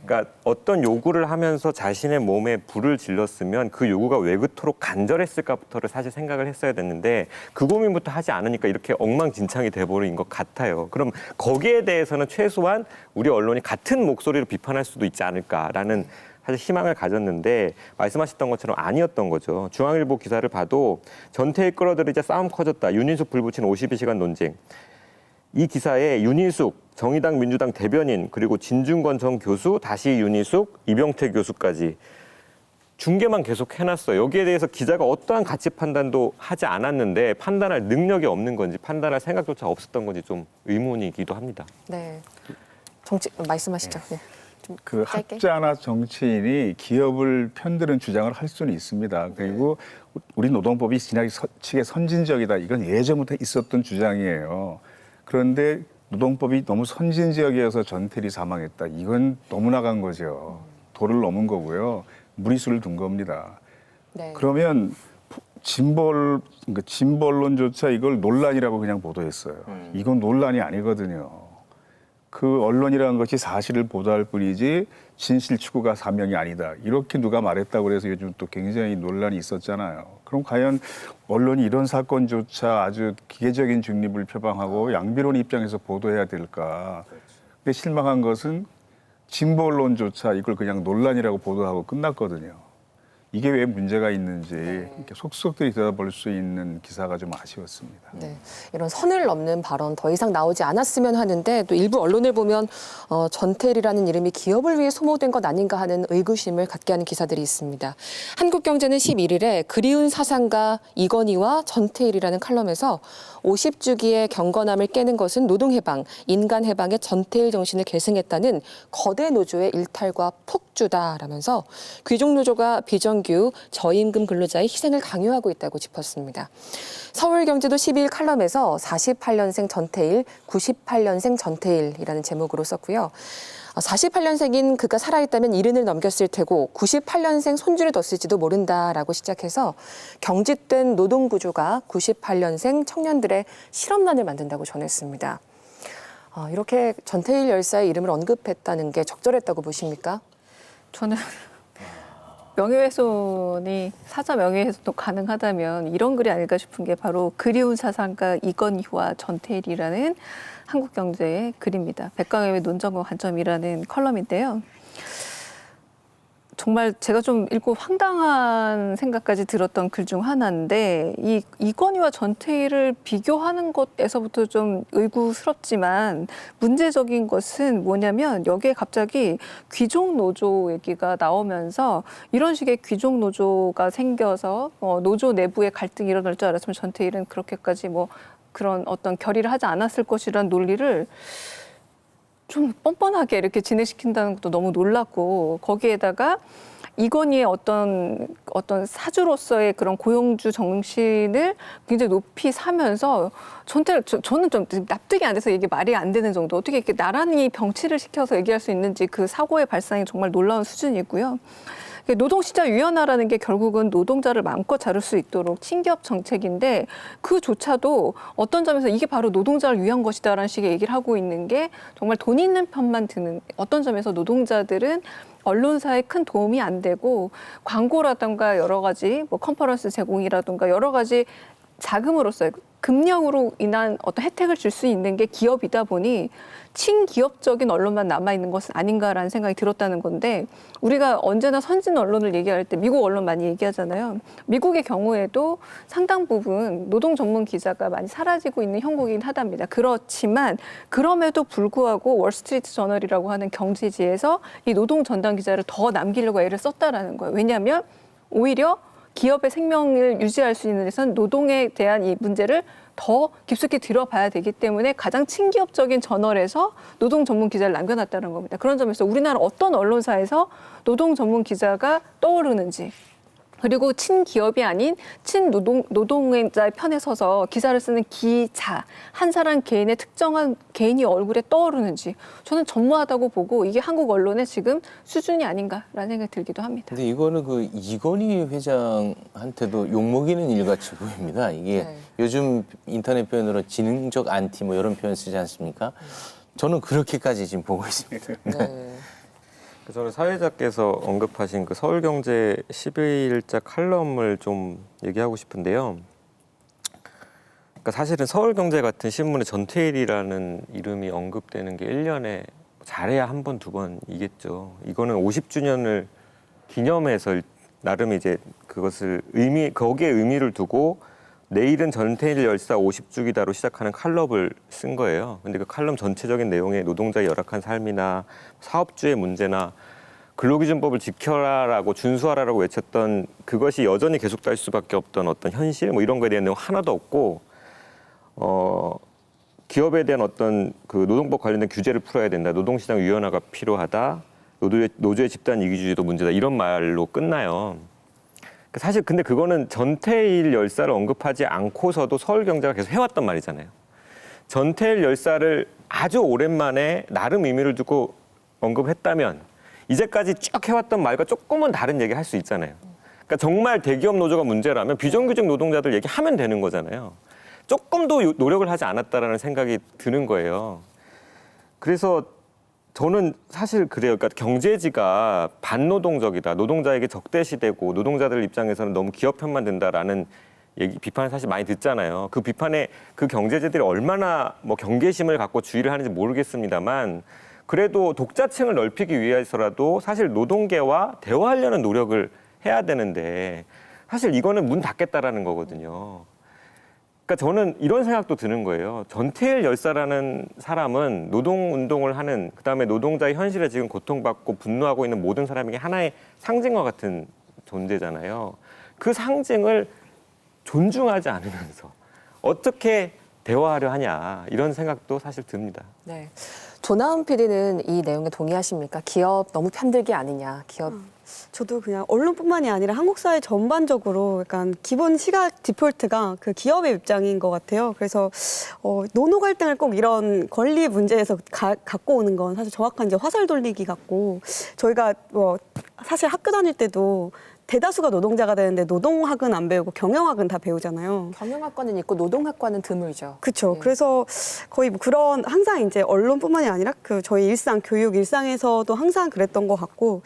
그러니까 어떤 요구를 하면서 자신의 몸에 불을 질렀으면 그 요구가 왜 그토록 간절했을까부터를 사실 생각을 했어야 됐는데 그 고민부터 하지 않으니까 이렇게 엉망진창이 돼버린 것 같아요. 그럼 거기에 대해서는 최소한 우리 언론이 같은 목소리로 비판할 수도 있지 않을까라는 사실 희망을 가졌는데 말씀하셨던 것처럼 아니었던 거죠. 중앙일보 기사를 봐도 전태일 끌어들이자 싸움 커졌다. 윤희숙 불붙인 52시간 논쟁. 이 기사에 윤희숙, 정의당 민주당 대변인 그리고 진중권 전 교수, 다시 윤희숙, 이병태 교수까지 중계만 계속 해놨어요. 여기에 대해서 기자가 어떠한 가치 판단도 하지 않았는데 판단할 능력이 없는 건지 판단할 생각조차 없었던 건지 좀 의문이기도 합니다. 네, 말씀하시죠. 네. 그 학자나 정치인이 기업을 편드는 주장을 할 수는 있습니다. 그리고 우리 노동법이 지나치게 선진적이다. 이건 예전부터 있었던 주장이에요. 그런데 노동법이 너무 선진적이어서 전태일이 사망했다. 이건 너무 나간 거죠. 도를 넘은 거고요. 무리수를 둔 겁니다. 그러면 진보 언론조차 이걸 논란이라고 그냥 보도했어요. 이건 논란이 아니거든요. 그 언론이라는 것이 사실을 보도할 뿐이지 진실 추구가 사명이 아니다. 이렇게 누가 말했다고 해서 요즘 또 굉장히 논란이 있었잖아요. 그럼 과연 언론이 이런 사건조차 아주 기계적인 중립을 표방하고 양비론 입장에서 보도해야 될까. 근데 실망한 것은 진보 언론조차 이걸 그냥 논란이라고 보도하고 끝났거든요. 이게 왜 문제가 있는지 이렇게 속속들이 들여다볼 수 있는 기사가 좀 아쉬웠습니다. 네, 이런 선을 넘는 발언 더 이상 나오지 않았으면 하는데 또 일부 언론을 보면 전태일이라는 이름이 기업을 위해 소모된 것 아닌가 하는 의구심을 갖게 하는 기사들이 있습니다. 한국경제는 11일에 그리운 사상가 이건희와 전태일이라는 칼럼에서 50주기의 경건함을 깨는 것은 노동해방, 인간해방의 전태일 정신을 계승했다는 거대 노조의 일탈과 폭주다라면서 귀족노조가 비정규 저임금 근로자의 희생을 강요하고 있다고 짚었습니다. 서울경제도 12일 칼럼에서 48년생 전태일, 98년생 전태일이라는 제목으로 썼고요. 48년생인 그가 살아있다면 70을 넘겼을 테고 98년생 손주를 뒀을지도 모른다라고 시작해서 경직된 노동구조가 98년생 청년들의 실업난을 만든다고 전했습니다. 이렇게 전태일 열사의 이름을 언급했다는 게 적절했다고 보십니까? 저는 명예훼손이 사자 명예훼손도 가능하다면 이런 글이 아닐까 싶은 게 바로 그리운 사상가 이건희와 전태일이라는 한국경제의 글입니다. 백광염의 논정과 관점이라는 컬럼인데요. 정말 제가 좀 읽고 황당한 생각까지 들었던 글 중 하나인데 이 이건희와 전태일을 비교하는 것에서부터 좀 의구스럽지만 문제적인 것은 뭐냐면 여기에 갑자기 귀족 노조 얘기가 나오면서 이런 식의 귀족 노조가 생겨서 노조 내부의 갈등이 일어날 줄 알았으면 전태일은 그렇게까지 뭐 그런 어떤 결의를 하지 않았을 것이라는 논리를 좀 뻔뻔하게 이렇게 진행시킨다는 것도 너무 놀랐고 거기에다가 이건희의 어떤 사주로서의 그런 고용주 정신을 굉장히 높이 사면서 저는 좀 납득이 안 돼서 이게 말이 안 되는 정도. 어떻게 이렇게 나란히 병치를 시켜서 얘기할 수 있는지 그 사고의 발상이 정말 놀라운 수준이고요. 노동시장위원회라는 게 결국은 노동자를 마음껏 자를 수 있도록 친기업 정책인데 그조차도 어떤 점에서 이게 바로 노동자를 위한 것이다라는 식의 얘기를 하고 있는 게 정말 돈 있는 편만 드는 어떤 점에서 노동자들은 언론사에 큰 도움이 안 되고 광고라든가 여러 가지 뭐 컨퍼런스 제공이라든가 여러 가지 자금으로서 금력으로 인한 어떤 혜택을 줄 수 있는 게 기업이다 보니 친기업적인 언론만 남아있는 것은 아닌가라는 생각이 들었다는 건데 우리가 언제나 선진 언론을 얘기할 때 미국 언론 많이 얘기하잖아요. 미국의 경우에도 상당 부분 노동 전문 기자가 많이 사라지고 있는 형국이긴 하답니다. 그렇지만 그럼에도 불구하고 월스트리트 저널이라고 하는 경제지에서 이 노동 전담 기자를 더 남기려고 애를 썼다라는 거예요. 왜냐하면 오히려 기업의 생명을 유지할 수 있는 데선 노동에 대한 이 문제를 더 깊숙이 들어봐야 되기 때문에 가장 친기업적인 저널에서 노동 전문 기자를 남겨놨다는 겁니다. 그런 점에서 우리나라 어떤 언론사에서 노동 전문 기자가 떠오르는지 그리고 친기업이 아닌 친노동자의 편에 서서 기사를 쓰는 기자, 한 사람 개인의 특정한 개인이 얼굴에 떠오르는지 저는 전무하다고 보고 이게 한국 언론의 지금 수준이 아닌가라는 생각이 들기도 합니다. 근데 이거는 그 이건희 회장한테도 욕먹이는 일같이 보입니다. 이게 요즘 인터넷 표현으로 지능적 안티 뭐 이런 표현 쓰지 않습니까? 저는 그렇게까지 지금 보고 있습니다. 저는 사회자께서 언급하신 그 서울경제 12일자 칼럼을 좀 얘기하고 싶은데요. 그러니까 사실은 서울경제 같은 신문에 전태일이라는 이름이 언급되는 게 1년에 잘해야 한 번, 두 번이겠죠. 이거는 50주년을 기념해서 나름 이제 그것을 거기에 의미를 두고 내일은 전태일 열사 50주기다로 시작하는 칼럼을 쓴 거예요. 근데 그 칼럼 전체적인 내용에 노동자의 열악한 삶이나 사업주의 문제나 근로기준법을 지켜라라고 준수하라라고 외쳤던 그것이 여전히 계속될 수밖에 없던 어떤 현실 뭐 이런 거에 대한 내용 하나도 없고 기업에 대한 어떤 그 노동법 관련된 규제를 풀어야 된다. 노동시장 위원화가 필요하다. 노조의 집단 이기주의도 문제다. 이런 말로 끝나요. 사실 근데 그거는 전태일 열사를 언급하지 않고서도 서울경제가 계속 해왔던 말이잖아요. 전태일 열사를 아주 오랜만에 나름 의미를 두고 언급했다면 이제까지 쭉 해왔던 말과 조금은 다른 얘기 할 수 있잖아요. 그러니까 정말 대기업 노조가 문제라면 비정규직 노동자들 얘기하면 되는 거잖아요. 조금도 노력을 하지 않았다라는 생각이 드는 거예요. 그래서 저는 사실 그래요. 그러니까 경제지가 반노동적이다. 노동자에게 적대시되고 노동자들 입장에서는 너무 기업 편만 든다라는 비판을 사실 많이 듣잖아요. 그 비판에 그 경제지들이 얼마나 뭐 경계심을 갖고 주의를 하는지 모르겠습니다만 그래도 독자층을 넓히기 위해서라도 사실 노동계와 대화하려는 노력을 해야 되는데 사실 이거는 문 닫겠다라는 거거든요. 그러니까 저는 이런 생각도 드는 거예요. 전태일 열사라는 사람은 노동운동을 하는 그다음에 노동자의 현실에 지금 고통받고 분노하고 있는 모든 사람에게 하나의 상징과 같은 존재잖아요. 그 상징을 존중하지 않으면서 어떻게 대화하려 하냐 이런 생각도 사실 듭니다. 네. 조나은 PD는 이 내용에 동의하십니까? 기업 너무 편들기 아니냐, 기업. 저도 그냥 언론뿐만이 아니라 한국 사회 전반적으로 약간 기본 시각 디폴트가 그 기업의 입장인 것 같아요. 그래서 노노 갈등을 꼭 이런 권리 문제에서 갖고 오는 건 사실 정확한 이제 화살 돌리기 같고 저희가 사실 학교 다닐 때도 대다수가 노동자가 되는데 노동학은 안 배우고 경영학은 다 배우잖아요. 경영학과는 있고 노동학과는 드물죠. 그렇죠. 그래서 거의 뭐 그런 항상 이제 언론뿐만이 아니라 그 저희 일상 교육 일상에서도 항상 그랬던 것 같고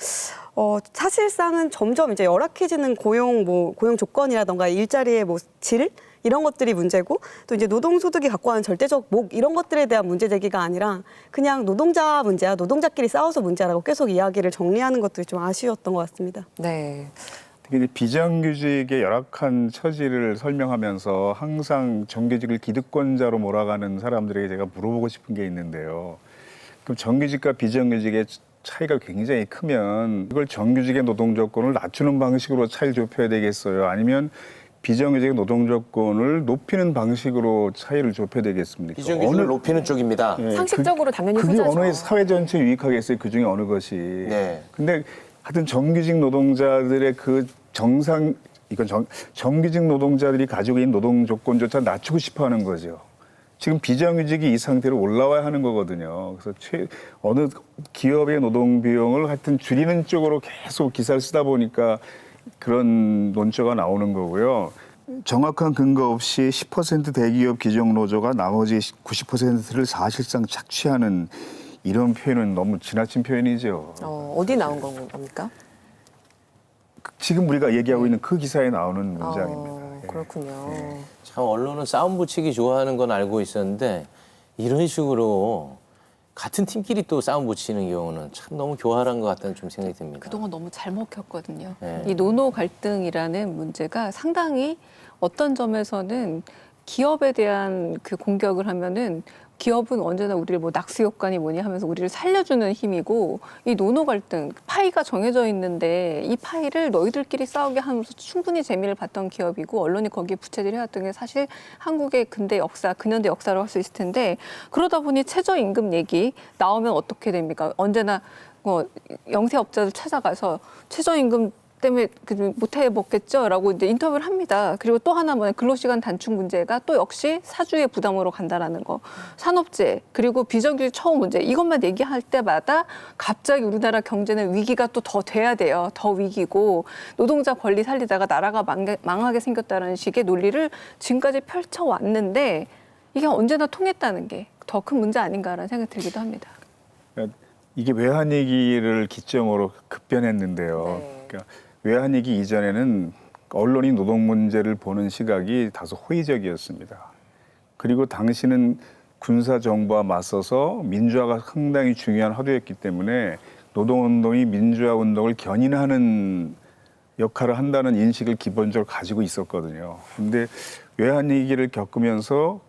사실상은 점점 이제 열악해지는 고용 조건이라던가 일자리의 질 이런 것들이 문제고 또 이제 노동소득이 갖고 하는 절대적 목 이런 것들에 대한 문제 제기가 아니라 그냥 노동자 문제야 노동자끼리 싸워서 문제라고 계속 이야기를 정리하는 것들이 좀 아쉬웠던 것 같습니다. 네. 특히 비정규직의 열악한 처지를 설명하면서 항상 정규직을 기득권자로 몰아가는 사람들에게 제가 물어보고 싶은 게 있는데요. 그럼 정규직과 비정규직의 차이가 굉장히 크면 이걸 정규직의 노동 조건을 낮추는 방식으로 차이를 좁혀야 되겠어요? 아니면 비정규직의 노동 조건을 높이는 방식으로 차이를 좁혀야 되겠습니까? 비정규직을 높이는 쪽입니다. 네, 상식적으로 당연히 그게 후자죠. 어느 사회 전체에 유익하겠어요? 그중에 어느 것이. 네. 근데 하여튼 정규직 노동자들의 그 정규직 노동자들이 가지고 있는 노동 조건조차 낮추고 싶어 하는 거죠. 지금 비정규직이 이 상태로 올라와야 하는 거거든요. 그래서 어느 기업의 노동 비용을 하여튼 줄이는 쪽으로 계속 기사를 쓰다 보니까 그런 논조가 나오는 거고요. 정확한 근거 없이 10% 대기업 기종 노조가 나머지 90%를 사실상 착취하는 이런 표현은 너무 지나친 표현이죠. 어디 나온 겁니까? 지금 우리가 얘기하고 있는 그 기사에 나오는 문장입니다. 그렇군요. 참 언론은 싸움 붙이기 좋아하는 건 알고 있었는데 이런 식으로 같은 팀끼리 또 싸움 붙이는 경우는 참 너무 교활한 것 같다는 좀 생각이 듭니다. 그동안 너무 잘 먹혔거든요. 네. 이 노노 갈등이라는 문제가 상당히 어떤 점에서는 기업에 대한 그 공격을 하면은 기업은 언제나 우리를 낙수효과니 뭐니 하면서 우리를 살려주는 힘이고 이 노노 갈등 파이가 정해져 있는데 이 파이를 너희들끼리 싸우게 하면서 충분히 재미를 봤던 기업이고 언론이 거기에 부채질 해왔던 게 사실 한국의 근대 역사, 근현대 역사로 할 수 있을 텐데 그러다 보니 최저임금 얘기 나오면 어떻게 됩니까? 언제나 영세업자들 찾아가서 최저임금 때문에 못 해먹겠죠라고 이제 인터뷰를 합니다. 그리고 또 하나 근로시간 단축 문제가 또 역시 사주의 부담으로 간다라는 거. 산업재 그리고 비정규직 처우 문제 이것만 얘기할 때마다 갑자기 우리나라 경제는 위기가 또 더 돼야 돼요. 더 위기고 노동자 권리 살리다가 나라가 망하게 생겼다는 식의 논리를 지금까지 펼쳐왔는데 이게 언제나 통했다는 게 더 큰 문제 아닌가라는 생각이 들기도 합니다. 이게 외환위기를 기점으로 급변했는데요. 그러니까 외환위기 이전에는 언론이 노동 문제를 보는 시각이 다소 호의적이었습니다. 그리고 당시는 군사정부와 맞서서 민주화가 상당히 중요한 화두였기 때문에 노동운동이 민주화운동을 견인하는 역할을 한다는 인식을 기본적으로 가지고 있었거든요. 그런데 외환위기를 겪으면서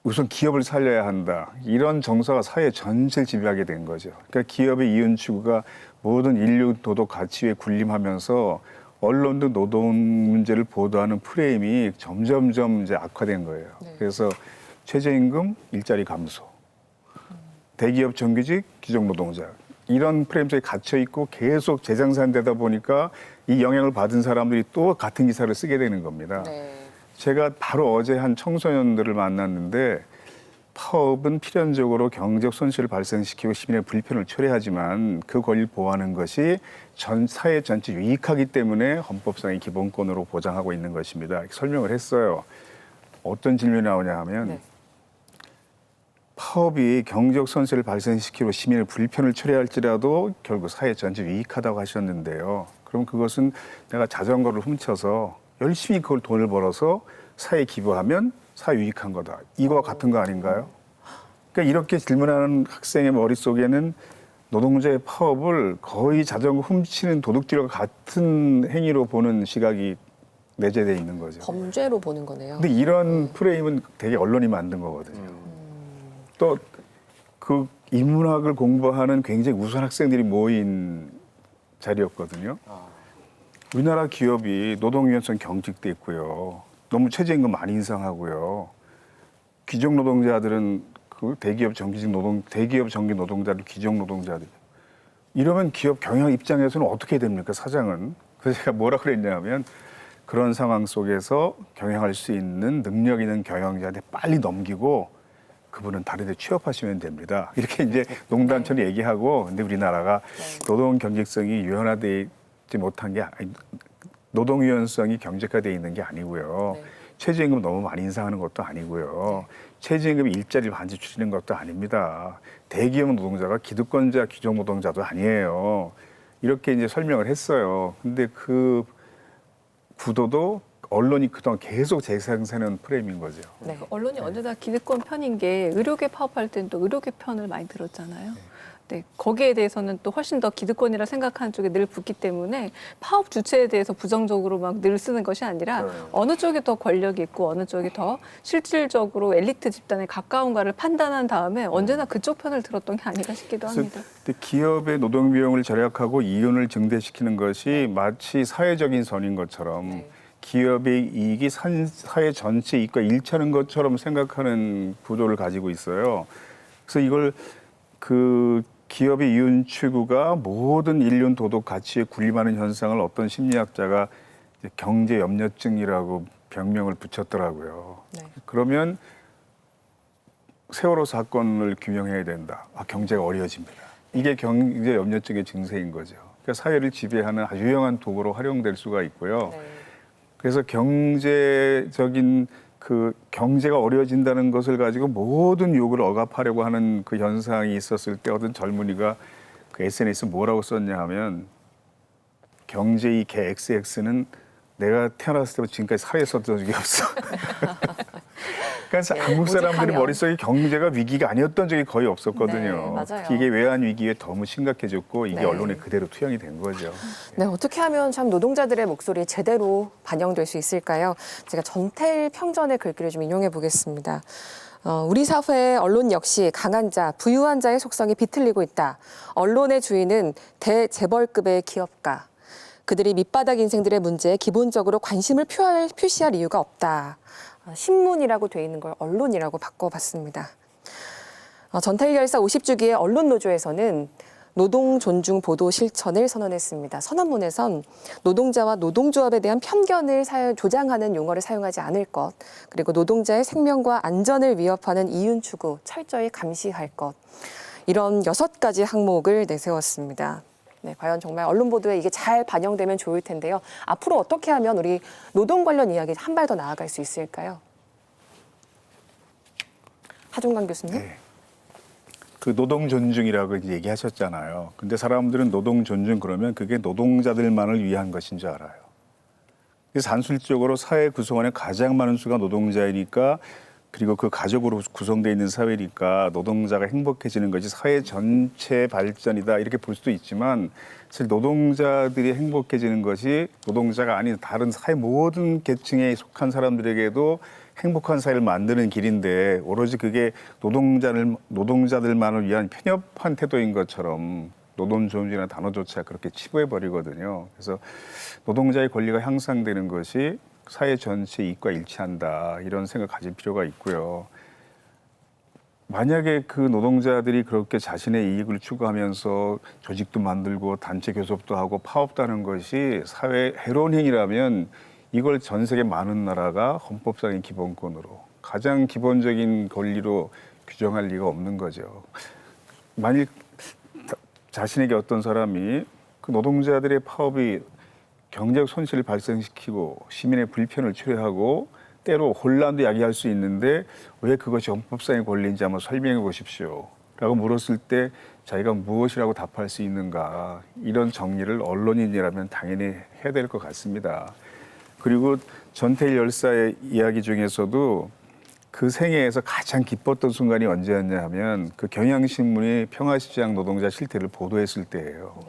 우선 기업을 살려야 한다. 이런 정서가 사회 전체를 지배하게 된 거죠. 그러니까 기업의 이윤 추구가 모든 인류 도덕 가치에 군림하면서 언론도 노동 문제를 보도하는 프레임이 점점점 이제 악화된 거예요. 그래서 최저임금, 일자리 감소, 대기업 정규직, 기종 노동자 이런 프레임 속에 갇혀 있고 계속 재생산되다 보니까 이 영향을 받은 사람들이 또 같은 기사를 쓰게 되는 겁니다. 제가 바로 어제 한 청소년들을 만났는데 파업은 필연적으로 경제적 손실을 발생시키고 시민의 불편을 초래하지만 그 권리를 보호하는 것이 전 사회 전체 유익하기 때문에 헌법상의 기본권으로 보장하고 있는 것입니다. 이렇게 설명을 했어요. 어떤 질문이 나오냐 하면 파업이 경제적 손실을 발생시키고 시민의 불편을 초래할지라도 결국 사회 전체 유익하다고 하셨는데요. 그럼 그것은 내가 자전거를 훔쳐서 열심히 그걸 돈을 벌어서 사회에 기부하면 사회 유익한 거다. 이거와 같은 거 아닌가요? 그러니까 이렇게 질문하는 학생의 머릿속에는 노동자의 파업을 거의 자전거 훔치는 도둑질과 같은 행위로 보는 시각이 내재되어 있는 거죠. 범죄로 보는 거네요. 근데 이런 프레임은 되게 언론이 만든 거거든요. 또 그 인문학을 공부하는 굉장히 우수한 학생들이 모인 자리였거든요. 우리나라 기업이 노동유연성 경직돼 있고요. 너무 최저임금 많이 인상하고요. 귀족 노동자들은 그 대기업 정규 노동자들, 귀족 노동자들. 이러면 기업 경영 입장에서는 어떻게 됩니까, 사장은? 그래서 제가 뭐라 그랬냐면 그런 상황 속에서 경영할 수 있는 능력 있는 경영자한테 빨리 넘기고 그분은 다른 데 취업하시면 됩니다. 이렇게 이제 농담처럼 얘기하고 근데 우리나라가 노동 경직성이 유연화돼 있지 못한 게 노동 유연성이 경제화되어 있는 게 아니고요. 최저임금 너무 많이 인상하는 것도 아니고요. 최저임금 일자리를 반드시 줄이는 것도 아닙니다. 대기업 노동자가 기득권자, 귀족 노동자도 아니에요. 이렇게 이제 설명을 했어요. 근데 그 구도도 언론이 그동안 계속 재생산하는 프레임인 거죠. 네. 언론이 언제나 기득권 편인 게 의료계 파업할 때는 또 의료계 편을 많이 들었잖아요. 네, 거기에 대해서는 또 훨씬 더 기득권이라 생각하는 쪽에 늘 붙기 때문에 파업 주체에 대해서 부정적으로 막 늘 쓰는 것이 아니라 어느 쪽이 더 권력이 있고 어느 쪽이 더 실질적으로 엘리트 집단에 가까운가를 판단한 다음에 언제나 그쪽 편을 들었던 게 아닌가 싶기도 합니다. 근데 기업의 노동 비용을 절약하고 이윤을 증대시키는 것이 마치 사회적인 선인 것처럼 기업의 이익이 사회 전체 이익과 일치하는 것처럼 생각하는 구조를 가지고 있어요. 그래서 이걸 그 기업의 이윤 추구가 모든 인륜 도덕 가치에 군림하는 현상을 어떤 심리학자가 이제 경제 염려증이라고 병명을 붙였더라고요. 그러면 세월호 사건을 규명해야 된다. 경제가 어려워집니다. 이게 경제 염려증의 증세인 거죠. 그러니까 사회를 지배하는 아주 유용한 도구로 활용될 수가 있고요. 그래서 경제적인 그 경제가 어려워진다는 것을 가지고 모든 욕을 억압하려고 하는 그 현상이 있었을 때 어떤 젊은이가 그 SNS에 뭐라고 썼냐 하면 경제의 개 XX는 내가 태어났을 때부터 지금까지 사회에 썼던 적이 없어. 그러니까 한국 사람들이 머릿속에 경제가 위기가 아니었던 적이 거의 없었거든요. 맞아요. 이게 외환 위기에 너무 심각해졌고 이게 언론에 그대로 투영이 된 거죠. 네, 어떻게 하면 참 노동자들의 목소리 제대로 반영될 수 있을까요? 제가 전태일 평전의 글귀를 좀 인용해 보겠습니다. 우리 사회의 언론 역시 강한 자, 부유한 자의 속성이 비틀리고 있다. 언론의 주인은 대재벌급의 기업가. 그들이 밑바닥 인생들의 문제에 기본적으로 관심을 표시할 이유가 없다. 신문이라고 돼 있는 걸 언론이라고 바꿔봤습니다. 전태일 열사 50주기의 언론노조에서는 노동 존중 보도 실천을 선언했습니다. 선언문에선 노동자와 노동조합에 대한 편견을 조장하는 용어를 사용하지 않을 것, 그리고 노동자의 생명과 안전을 위협하는 이윤 추구 철저히 감시할 것, 이런 6가지 항목을 내세웠습니다. 네, 과연 정말 언론 보도에 이게 잘 반영되면 좋을 텐데요. 앞으로 어떻게 하면 우리 노동 관련 이야기 한 발 더 나아갈 수 있을까요? 하종강 교수님. 네. 그 노동 존중이라고 이제 얘기하셨잖아요. 근데 사람들은 노동 존중 그러면 그게 노동자들만을 위한 것인 줄 알아요. 그래서 산술적으로 사회 구성원의 가장 많은 수가 노동자이니까, 그리고 그 가족으로 구성되어 있는 사회니까 노동자가 행복해지는 것이 사회 전체 발전이다 이렇게 볼 수도 있지만, 사실 노동자들이 행복해지는 것이 노동자가 아닌 다른 사회 모든 계층에 속한 사람들에게도 행복한 사회를 만드는 길인데, 오로지 그게 노동자들만을 위한 편협한 태도인 것처럼 노동 존중이라는 단어조차 그렇게 치부해버리거든요. 그래서 노동자의 권리가 향상되는 것이 사회 전체 이익과 일치한다, 이런 생각 가질 필요가 있고요. 만약에 그 노동자들이 그렇게 자신의 이익을 추구하면서 조직도 만들고 단체 교섭도 하고 파업도 하는 것이 사회 해로운 행위라면 이걸 전 세계 많은 나라가 헌법상의 기본권으로 가장 기본적인 권리로 규정할 리가 없는 거죠. 만일 자신에게 어떤 사람이 그 노동자들의 파업이 경제적 손실을 발생시키고 시민의 불편을 초래하고 때로 혼란도 야기할 수 있는데 왜 그것이 헌법상의 권리인지 한번 설명해 보십시오 라고 물었을 때 자기가 무엇이라고 답할 수 있는가, 이런 정리를 언론인이라면 당연히 해야 될 것 같습니다. 그리고 전태일 열사의 이야기 중에서도 그 생애에서 가장 기뻤던 순간이 언제였냐 하면 그 경향신문이 평화시장 노동자 실태를 보도했을 때예요.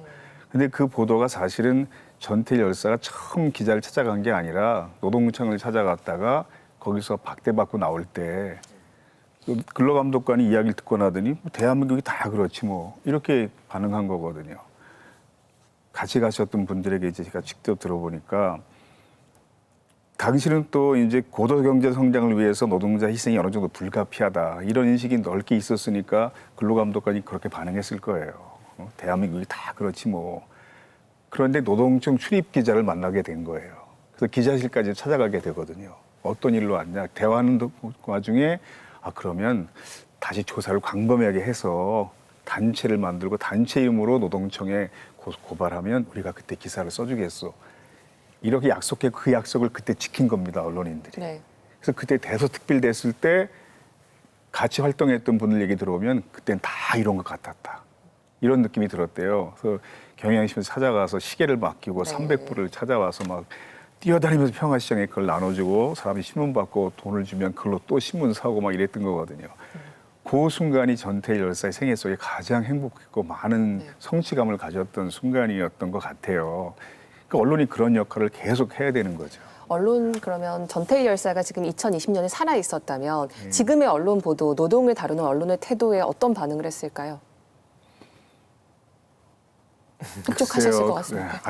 근데 그 보도가 사실은 전태일 열사가 처음 기자를 찾아간 게 아니라 노동청을 찾아갔다가 거기서 박대받고 나올 때 근로감독관이 이야기를 듣고 나더니 대한민국이 다 그렇지 뭐 이렇게 반응한 거거든요. 같이 가셨던 분들에게 이제 제가 직접 들어보니까 당신은 또 이제 고도 경제 성장을 위해서 노동자 희생이 어느 정도 불가피하다, 이런 인식이 넓게 있었으니까 근로감독관이 그렇게 반응했을 거예요. 대한민국이 다 그렇지 뭐. 그런데 노동청 출입 기자를 만나게 된 거예요. 그래서 기자실까지 찾아가게 되거든요. 어떤 일로 왔냐, 대화하는 와중에 그러면 다시 조사를 광범위하게 해서 단체를 만들고 단체 이름으로 노동청에 고발하면 우리가 그때 기사를 써주겠어. 이렇게 약속해 그 약속을 그때 지킨 겁니다, 언론인들이. 네. 그래서 그때 대서특필됐을 때 같이 활동했던 분들 얘기 들어보면 그때는 다 이런 것 같았다. 이런 느낌이 들었대요. 그래서 경향신문 찾아가서 시계를 맡기고 300불을 찾아와서 막 뛰어다니면서 평화시장에 그걸 나눠주고 사람이 신문 받고 돈을 주면 그걸로 또 신문 사고 막 이랬던 거거든요. 그 순간이 전태일 열사의 생애 속에 가장 행복했고 많은 성취감을 가졌던 순간이었던 것 같아요. 그러니까 언론이 그런 역할을 계속 해야 되는 거죠. 언론 그러면 전태일 열사가 지금 2020년에 살아 있었다면 지금의 언론 보도, 노동을 다루는 언론의 태도에 어떤 반응을 했을까요? 흡족하셨을 것 같습니다.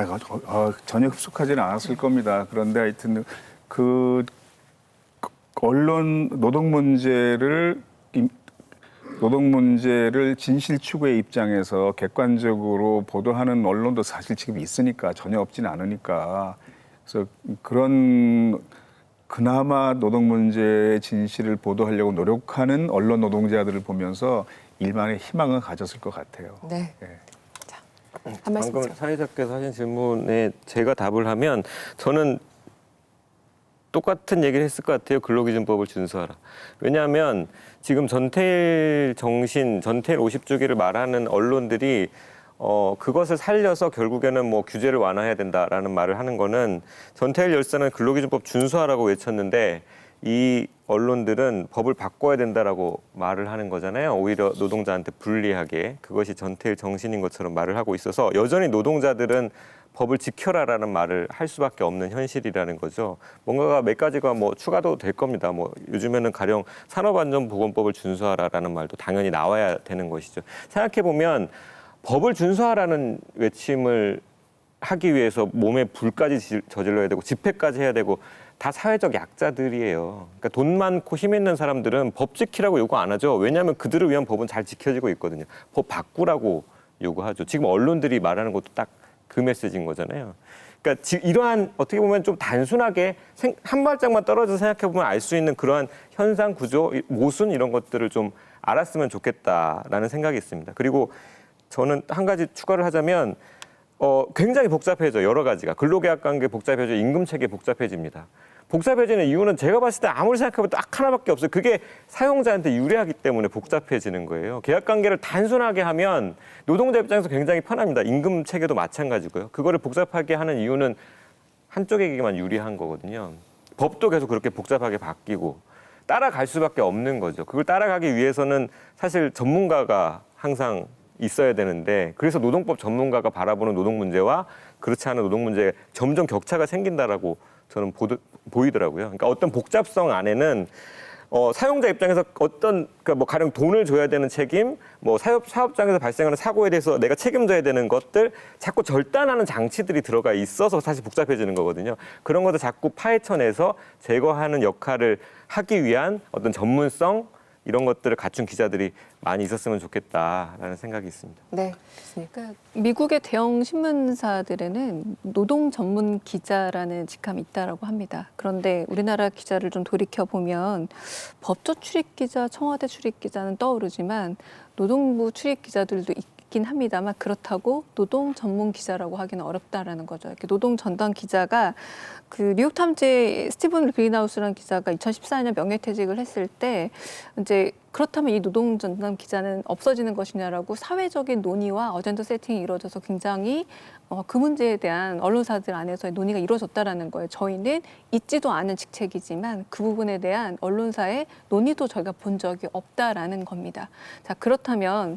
전혀 흡족하지는 않았을 겁니다. 그런데 하여튼 그 언론 노동 문제를 진실 추구의 입장에서 객관적으로 보도하는 언론도 사실 지금 있으니까 전혀 없지는 않으니까 그래서 그런 그나마 노동 문제의 진실을 보도하려고 노력하는 언론 노동자들을 보면서 일만의 희망을 가졌을 것 같아요. 네. 한 말씀 방금 사회자께서 하신 질문에 제가 답을 하면 저는 똑같은 얘기를 했을 것 같아요. 근로기준법을 준수하라. 왜냐하면 지금 전태일 정신, 전태일 50주기를 말하는 언론들이 그것을 살려서 결국에는 뭐 규제를 완화해야 된다라는 말을 하는 거는 전태일 열사는 근로기준법 준수하라고 외쳤는데 이 언론들은 법을 바꿔야 된다라고 말을 하는 거잖아요. 오히려 노동자한테 불리하게 그것이 전태일 정신인 것처럼 말을 하고 있어서 여전히 노동자들은 법을 지켜라라는 말을 할 수밖에 없는 현실이라는 거죠. 뭔가가 몇 가지가 뭐 추가도 될 겁니다. 뭐 요즘에는 가령 산업안전보건법을 준수하라라는 말도 당연히 나와야 되는 것이죠. 생각해 보면 법을 준수하라는 외침을 하기 위해서 몸에 불까지 저질러야 되고 집회까지 해야 되고 다 사회적 약자들이에요. 그러니까 돈 많고 힘 있는 사람들은 법 지키라고 요구 안 하죠. 왜냐하면 그들을 위한 법은 잘 지켜지고 있거든요. 법 바꾸라고 요구하죠. 지금 언론들이 말하는 것도 딱 그 메시지인 거잖아요. 그러니까 이러한 어떻게 보면 좀 단순하게 한 발짝만 떨어져서 생각해 보면 알 수 있는 그러한 현상 구조, 모순 이런 것들을 좀 알았으면 좋겠다라는 생각이 있습니다. 그리고 저는 한 가지 추가를 하자면 굉장히 복잡해져 여러 가지가 근로계약 관계 복잡해져 임금 체계 복잡해집니다. 복잡해지는 이유는 제가 봤을 때 아무리 생각해봐도 딱 하나밖에 없어요. 그게 사용자한테 유리하기 때문에 복잡해지는 거예요. 계약 관계를 단순하게 하면 노동자 입장에서 굉장히 편합니다. 임금 체계도 마찬가지고요. 그거를 복잡하게 하는 이유는 한쪽에게만 유리한 거거든요. 법도 계속 그렇게 복잡하게 바뀌고 따라갈 수밖에 없는 거죠. 그걸 따라가기 위해서는 사실 전문가가 항상 있어야 되는데 그래서 노동법 전문가가 바라보는 노동 문제와 그렇지 않은 노동 문제에 점점 격차가 생긴다라고 저는 보이더라고요. 그러니까 어떤 복잡성 안에는 사용자 입장에서 어떤 그러니까 뭐 가령 돈을 줘야 되는 책임, 뭐 사업장에서 발생하는 사고에 대해서 내가 책임져야 되는 것들 자꾸 절단하는 장치들이 들어가 있어서 사실 복잡해지는 거거든요. 그런 것들 자꾸 파헤쳐내서 제거하는 역할을 하기 위한 어떤 전문성 이런 것들을 갖춘 기자들이 많이 있었으면 좋겠다라는 생각이 있습니다. 네. 그러니까 미국의 대형 신문사들에는 노동 전문 기자라는 직함이 있다라고 합니다. 그런데 우리나라 기자를 좀 돌이켜 보면 법조 출입 기자, 청와대 출입 기자는 떠오르지만 노동부 출입 기자들도 있긴 합니다만 그렇다고 노동 전문 기자라고 하기는 어렵다라는 거죠. 이렇게 노동 전담 기자가 그 뉴욕타임즈의 스티븐 그린하우스라는 기자가 2014년 명예퇴직을 했을 때 이제 그렇다면 이 노동 전담 기자는 없어지는 것이냐라고 사회적인 논의와 어젠다 세팅이 이루어져서 굉장히 그 문제에 대한 언론사들 안에서의 논의가 이루어졌다라는 거예요. 저희는 있지도 않은 직책이지만 그 부분에 대한 언론사의 논의도 저희가 본 적이 없다라는 겁니다. 자, 그렇다면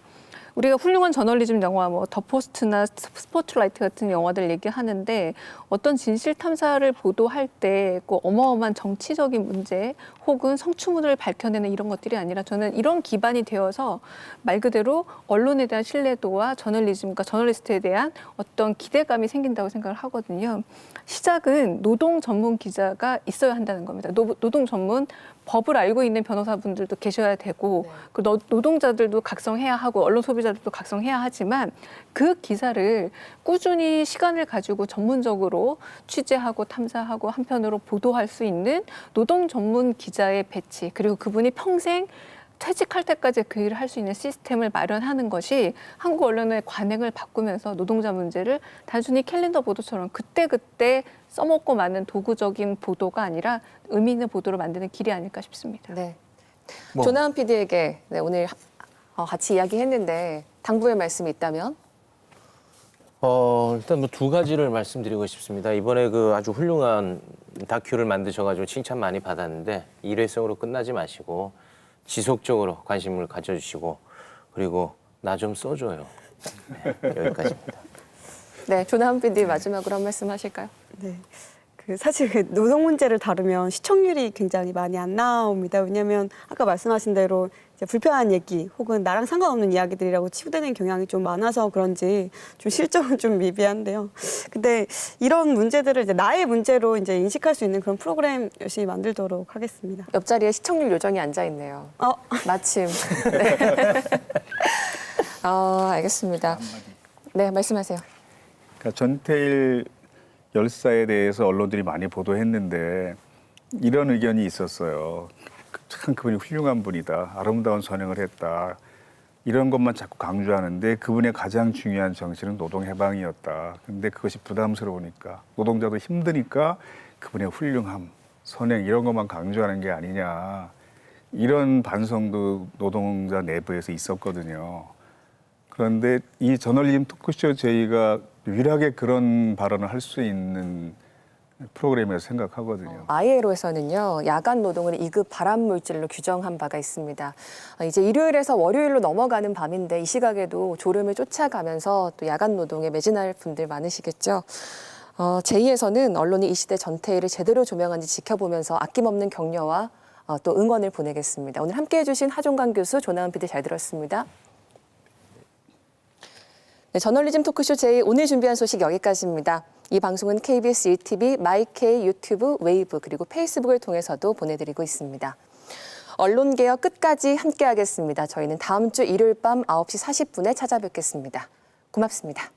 우리가 훌륭한 저널리즘 영화, 뭐 더 포스트나 스포트라이트 같은 영화들 얘기하는데 어떤 진실 탐사를 보도할 때 그 어마어마한 정치적인 문제 혹은 성추문을 밝혀내는 이런 것들이 아니라 저는 이런 기반이 되어서 말 그대로 언론에 대한 신뢰도와 저널리즘과 저널리스트에 대한 어떤 기대감이 생긴다고 생각을 하거든요. 시작은 노동 전문 기자가 있어야 한다는 겁니다. 노동 전문 법을 알고 있는 변호사분들도 계셔야 되고 그 노동자들도 각성해야 하고 언론 소비자들도 각성해야 하지만 그 기사를 꾸준히 시간을 가지고 전문적으로 취재하고 탐사하고 한편으로 보도할 수 있는 노동 전문 기자의 배치 그리고 그분이 평생 퇴직할 때까지 그 일을 할 수 있는 시스템을 마련하는 것이 한국 언론의 관행을 바꾸면서 노동자 문제를 단순히 캘린더 보도처럼 그때그때 써먹고 마는 도구적인 보도가 아니라 의미 있는 보도로 만드는 길이 아닐까 싶습니다. 네. 조나은 PD에게 네, 오늘 같이 이야기했는데 당부의 말씀이 있다면? 일단 뭐 두 가지를 말씀드리고 싶습니다. 이번에 그 아주 훌륭한 다큐를 만드셔가지고 칭찬 많이 받았는데 일회성으로 끝나지 마시고 지속적으로 관심을 가져주시고 그리고 나 좀 써줘요. 네, 여기까지입니다. 네, 조나은 PD 마지막으로 한 말씀 하실까요? 네. 사실 노동 문제를 다루면 시청률이 굉장히 많이 안 나옵니다. 왜냐하면 아까 말씀하신 대로 이제 불편한 얘기 혹은 나랑 상관없는 이야기들이라고 치부되는 경향이 좀 많아서 그런지 좀 실적은 좀 미비한데요. 근데 이런 문제들을 이제 나의 문제로 이제 인식할 수 있는 그런 프로그램 열심히 만들도록 하겠습니다. 옆자리에 시청률 요정이 앉아 있네요. 마침. 네. 알겠습니다. 네, 말씀하세요. 그러니까 전태일 열사에 대해서 언론들이 많이 보도했는데 이런 의견이 있었어요. 참 그분이 훌륭한 분이다. 아름다운 선행을 했다. 이런 것만 자꾸 강조하는데 그분의 가장 중요한 정신은 노동해방이었다. 근데 그것이 부담스러우니까 노동자도 힘드니까 그분의 훌륭함, 선행 이런 것만 강조하는 게 아니냐. 이런 반성도 노동자 내부에서 있었거든요. 그런데 이 저널리즘 토크쇼 저희가 유일하게 그런 발언을 할 수 있는 프로그램이라고 생각하거든요. ILO에서는요, 야간 노동을 2급 발암물질로 규정한 바가 있습니다. 이제 일요일에서 월요일로 넘어가는 밤인데 이 시각에도 졸음을 쫓아가면서 또 야간 노동에 매진할 분들 많으시겠죠. 제2에서는 언론이 이 시대 전태일을 제대로 조명한지 지켜보면서 아낌없는 격려와 또 응원을 보내겠습니다. 오늘 함께해 주신 하종관 교수, 조나은 PD 잘 들었습니다. 네, 저널리즘 토크쇼 제2 오늘 준비한 소식 여기까지입니다. 이 방송은 KBS 1TV, 마이케이, 유튜브, 웨이브 그리고 페이스북을 통해서도 보내드리고 있습니다. 언론개혁 끝까지 함께하겠습니다. 저희는 다음 주 일요일 밤 9시 40분에 찾아뵙겠습니다. 고맙습니다.